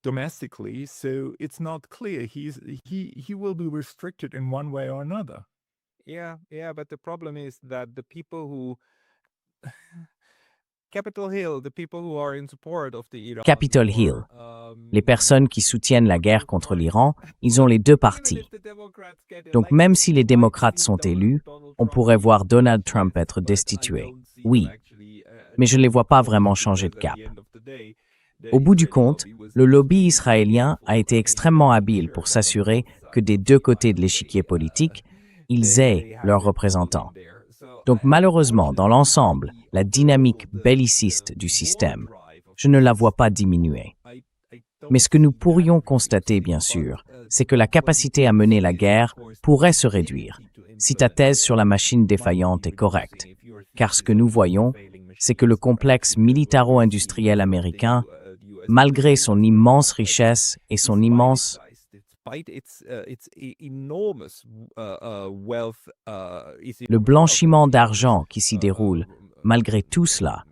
domestically, so it's not clear. He will be restricted in one way or another. Yeah, but the problem is that the people who Capitol Hill, the people who are in support of the Iran. Capitol Hill. Les personnes qui soutiennent la guerre contre l'Iran, ils ont les deux partis. Donc même si les démocrates sont élus, on pourrait voir Donald Trump être destitué. Oui, mais je ne les vois pas vraiment changer de cap. Au bout du compte, le lobby israélien a été extrêmement habile pour s'assurer que des deux côtés de l'échiquier politique, ils aient leurs représentants. Donc malheureusement, dans l'ensemble, la dynamique belliciste du système, je ne la vois pas diminuer. Mais ce que nous pourrions constater, bien sûr, c'est que la capacité à mener la guerre pourrait se réduire, si ta thèse sur la machine défaillante est correcte. Car ce que nous voyons, c'est que le complexe militaro-industriel américain, malgré son immense richesse et son immense le blanchiment d'argent qui s'y déroule, malgré tout cela,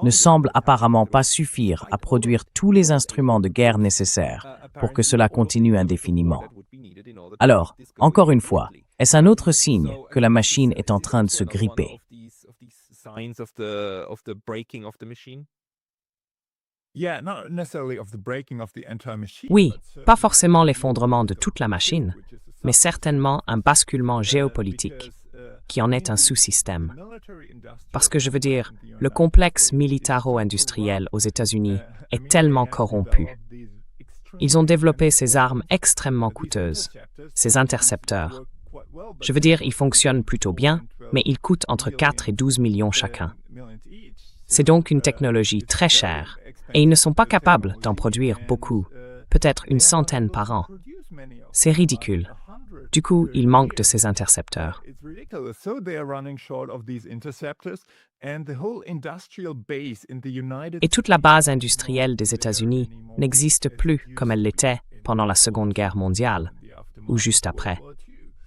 ne semble apparemment pas suffire à produire tous les instruments de guerre nécessaires pour que cela continue indéfiniment. Alors, encore une fois, est-ce un autre signe que la machine est en train de se gripper? Oui, pas forcément l'effondrement de toute la machine, mais certainement un basculement géopolitique, qui en est un sous-système. Parce que je veux dire, le complexe militaro-industriel aux États-Unis est tellement corrompu. Ils ont développé ces armes extrêmement coûteuses, ces intercepteurs. Je veux dire, ils fonctionnent plutôt bien, mais ils coûtent entre 4 et 12 millions chacun. C'est donc une technologie très chère, et ils ne sont pas capables d'en produire beaucoup, peut-être une centaine par an. C'est ridicule. Du coup, il manque de ces intercepteurs. Et toute la base industrielle des États-Unis n'existe plus comme elle l'était pendant la Seconde Guerre mondiale, ou juste après.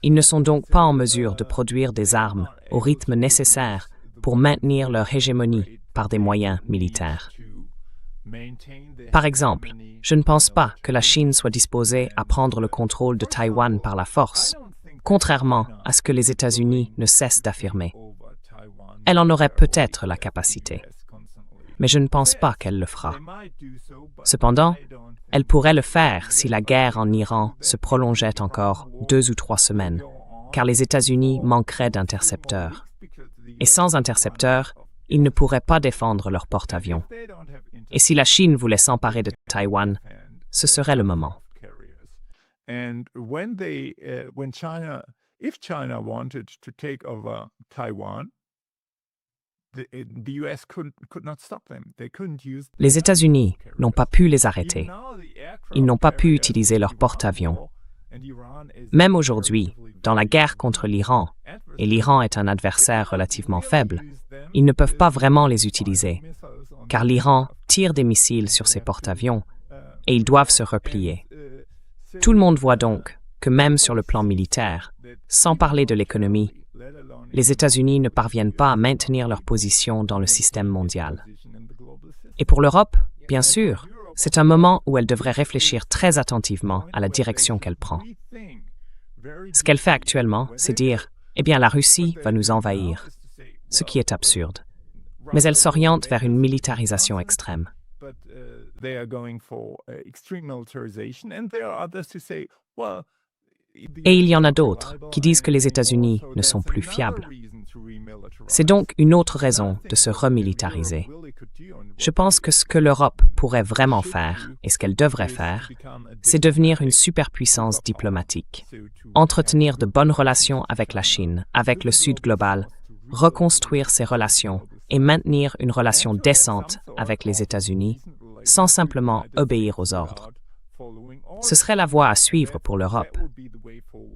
Ils ne sont donc pas en mesure de produire des armes au rythme nécessaire pour maintenir leur hégémonie par des moyens militaires. Par exemple, je ne pense pas que la Chine soit disposée à prendre le contrôle de Taïwan par la force, contrairement à ce que les États-Unis ne cessent d'affirmer. Elle en aurait peut-être la capacité, mais je ne pense pas qu'elle le fera. Cependant, elle pourrait le faire si la guerre en Iran se prolongeait encore 2 ou 3 semaines, car les États-Unis manqueraient d'intercepteurs. Et sans intercepteurs, ils ne pourraient pas défendre leur porte-avions. Et si la Chine voulait s'emparer de Taïwan, ce serait le moment. And if China wanted to take over Taiwan, the US could not stop them. They couldn't use. Les États-Unis n'ont pas pu les arrêter. Ils n'ont pas pu utiliser leurs porte-avions. Même aujourd'hui, dans la guerre contre l'Iran, et l'Iran est un adversaire relativement faible, ils ne peuvent pas vraiment les utiliser, car l'Iran tire des missiles sur ses porte-avions et ils doivent se replier. Tout le monde voit donc que même sur le plan militaire, sans parler de l'économie, les États-Unis ne parviennent pas à maintenir leur position dans le système mondial. Et pour l'Europe, bien sûr, c'est un moment où elle devrait réfléchir très attentivement à la direction qu'elle prend. Ce qu'elle fait actuellement, c'est dire « Eh bien, la Russie va nous envahir », ce qui est absurde. Mais elle s'oriente vers une militarisation extrême. Et il y en a d'autres qui disent que les États-Unis ne sont plus fiables. C'est donc une autre raison de se remilitariser. Je pense que ce que l'Europe pourrait vraiment faire, et ce qu'elle devrait faire, c'est devenir une superpuissance diplomatique, entretenir de bonnes relations avec la Chine, avec le Sud global, reconstruire ses relations et maintenir une relation décente avec les États-Unis, sans simplement obéir aux ordres. Ce serait la voie à suivre pour l'Europe.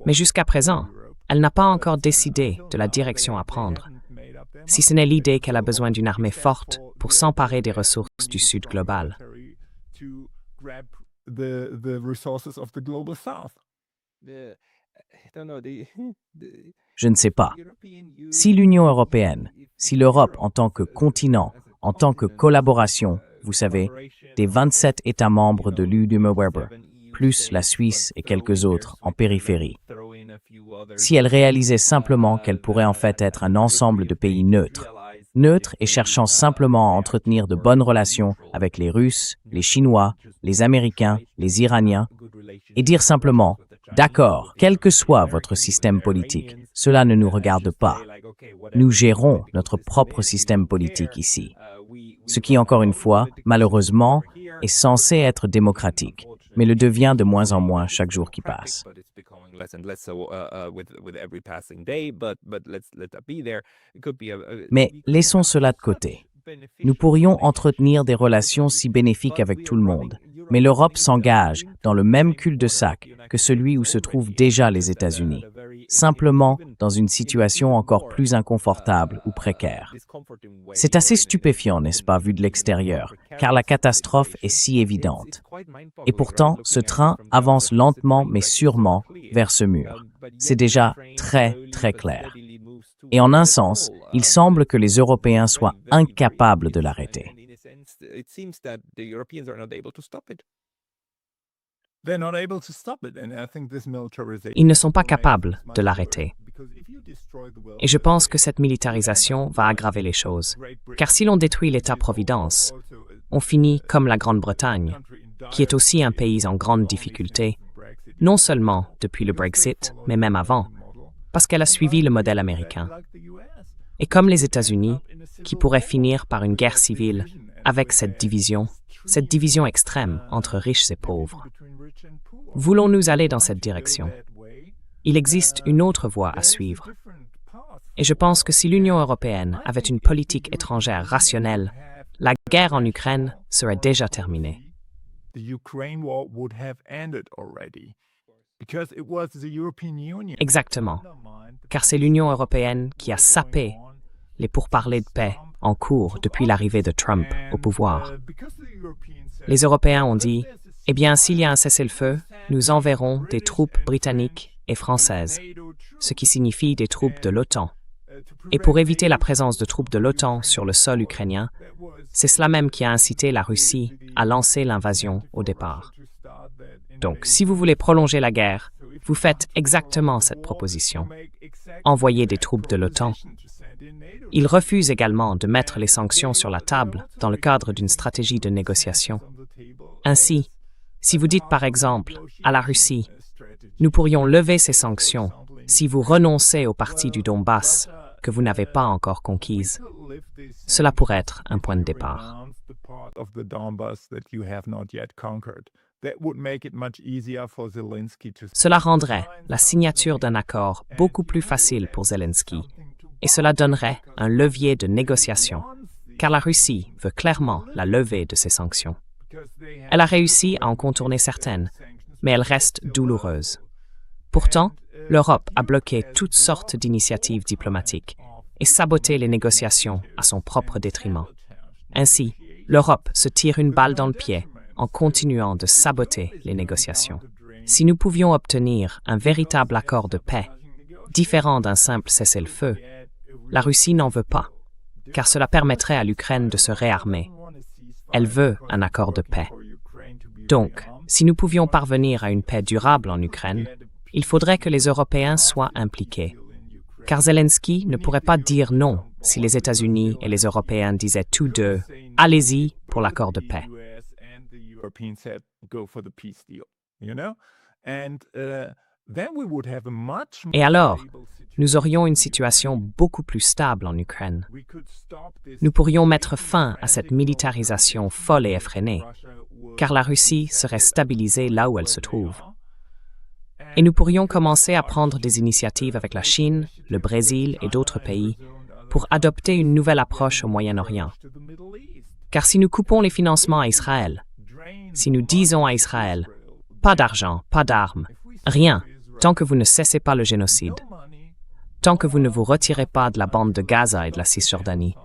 Mais jusqu'à présent, elle n'a pas encore décidé de la direction à prendre, si ce n'est l'idée qu'elle a besoin d'une armée forte pour s'emparer des ressources du Sud global. Je ne sais pas. Si l'Union européenne, si l'Europe en tant que continent, en tant que collaboration, vous savez, des 27 États membres de l'UDMWEber, plus la Suisse et quelques autres en périphérie. Si elle réalisait simplement qu'elle pourrait en fait être un ensemble de pays neutres et cherchant simplement à entretenir de bonnes relations avec les Russes, les Chinois, les Américains, les Iraniens, et dire simplement « D'accord, quel que soit votre système politique, cela ne nous regarde pas. Nous gérons notre propre système politique ici. » Ce qui, encore une fois, malheureusement, est censé être démocratique, mais le devient de moins en moins chaque jour qui passe. Mais laissons cela de côté. Nous pourrions entretenir des relations si bénéfiques avec tout le monde, mais l'Europe s'engage dans le même cul-de-sac que celui où se trouvent déjà les États-Unis, simplement dans une situation encore plus inconfortable ou précaire. C'est assez stupéfiant, n'est-ce pas, vu de l'extérieur, car la catastrophe est si évidente. Et pourtant, ce train avance lentement mais sûrement vers ce mur. C'est déjà très, très clair. Et en un sens, il semble que les Européens soient incapables de l'arrêter. Ils ne sont pas capables de l'arrêter. Et je pense que cette militarisation va aggraver les choses. Car si l'on détruit l'État-providence, on finit comme la Grande-Bretagne, qui est aussi un pays en grande difficulté, non seulement depuis le Brexit, mais même avant, parce qu'elle a suivi le modèle américain. Et comme les États-Unis, qui pourraient finir par une guerre civile avec cette division extrême entre riches et pauvres. Voulons-nous aller dans cette direction? Il existe une autre voie à suivre. Et je pense que si l'Union européenne avait une politique étrangère rationnelle, la guerre en Ukraine serait déjà terminée. Exactement, car c'est l'Union européenne qui a sapé les pourparlers de paix en cours depuis l'arrivée de Trump au pouvoir. Les Européens ont dit « Eh bien, s'il y a un cessez-le-feu, nous enverrons des troupes britanniques et françaises, ce qui signifie des troupes de l'OTAN. Et pour éviter la présence de troupes de l'OTAN sur le sol ukrainien, c'est cela même qui a incité la Russie à lancer l'invasion au départ. Donc, si vous voulez prolonger la guerre, vous faites exactement cette proposition. Envoyer des troupes de l'OTAN. Ils refusent également de mettre les sanctions sur la table dans le cadre d'une stratégie de négociation. Ainsi, si vous dites par exemple à la Russie, nous pourrions lever ces sanctions si vous renoncez aux parties du Donbass que vous n'avez pas encore conquises, cela pourrait être un point de départ. Cela rendrait la signature d'un accord beaucoup plus facile pour Zelensky, et cela donnerait un levier de négociation, car la Russie veut clairement la levée de ces sanctions. Elle a réussi à en contourner certaines, mais elles restent douloureuses. Pourtant, l'Europe a bloqué toutes sortes d'initiatives diplomatiques et saboté les négociations à son propre détriment. Ainsi, l'Europe se tire une balle dans le pied en continuant de saboter les négociations. Si nous pouvions obtenir un véritable accord de paix, différent d'un simple cessez-le-feu, la Russie n'en veut pas, car cela permettrait à l'Ukraine de se réarmer. Elle veut un accord de paix. Donc, si nous pouvions parvenir à une paix durable en Ukraine, il faudrait que les Européens soient impliqués. Car Zelensky ne pourrait pas dire non si les États-Unis et les Européens disaient tous deux « Allez-y pour l'accord de paix ». Et alors, nous aurions une situation beaucoup plus stable en Ukraine. Nous pourrions mettre fin à cette militarisation folle et effrénée, car la Russie serait stabilisée là où elle se trouve. Et nous pourrions commencer à prendre des initiatives avec la Chine, le Brésil et d'autres pays pour adopter une nouvelle approche au Moyen-Orient. Car si nous coupons les financements à Israël, si nous disons à Israël « pas d'argent, pas d'armes, rien, tant que vous ne cessez pas le génocide, tant que vous ne vous retirez pas de la bande de Gaza et de la Cisjordanie,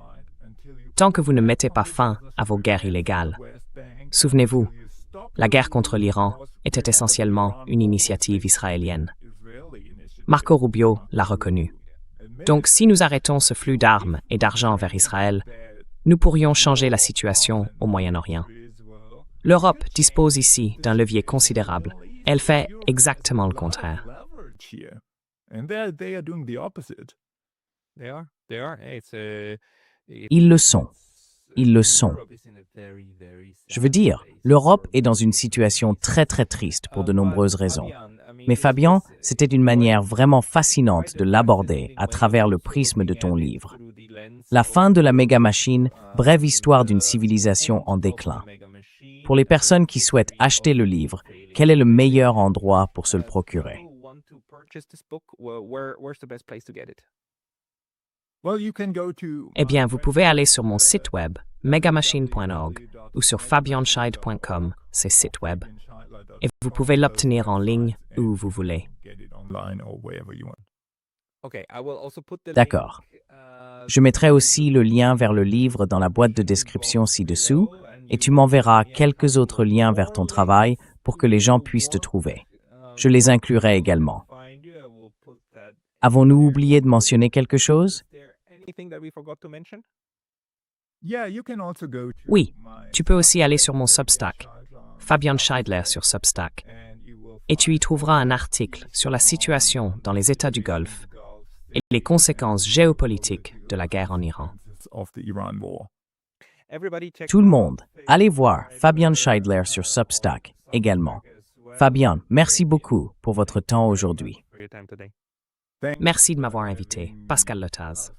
tant que vous ne mettez pas fin à vos guerres illégales. » Souvenez-vous, la guerre contre l'Iran était essentiellement une initiative israélienne. Marco Rubio l'a reconnu. Donc, si nous arrêtons ce flux d'armes et d'argent vers Israël, nous pourrions changer la situation au Moyen-Orient. L'Europe dispose ici d'un levier considérable. Elle fait exactement le contraire. Ils le sont. Ils le sont. Je veux dire, l'Europe est dans une situation très très triste pour de nombreuses raisons. Mais Fabian, c'était une manière vraiment fascinante de l'aborder à travers le prisme de ton livre. La fin de la méga-machine, brève histoire d'une civilisation en déclin. Pour les personnes qui souhaitent acheter le livre, quel est le meilleur endroit pour se le procurer? Eh bien, vous pouvez aller sur mon site web, megamachine.org, ou sur fabianscheid.com, c'est site web. Et vous pouvez l'obtenir en ligne où vous voulez. D'accord. Je mettrai aussi le lien vers le livre dans la boîte de description ci-dessous, et tu m'enverras quelques autres liens vers ton travail pour que les gens puissent te trouver. Je les inclurai également. Avons-nous oublié de mentionner quelque chose? Oui, tu peux aussi aller sur mon Substack, Fabian Scheidler sur Substack, et tu y trouveras un article sur la situation dans les États du Golfe et les conséquences géopolitiques de la guerre en Iran. Tout le monde, allez voir Fabian Scheidler sur Substack également. Fabian, merci beaucoup pour votre temps aujourd'hui. Merci de m'avoir invité, Pascal Letaz.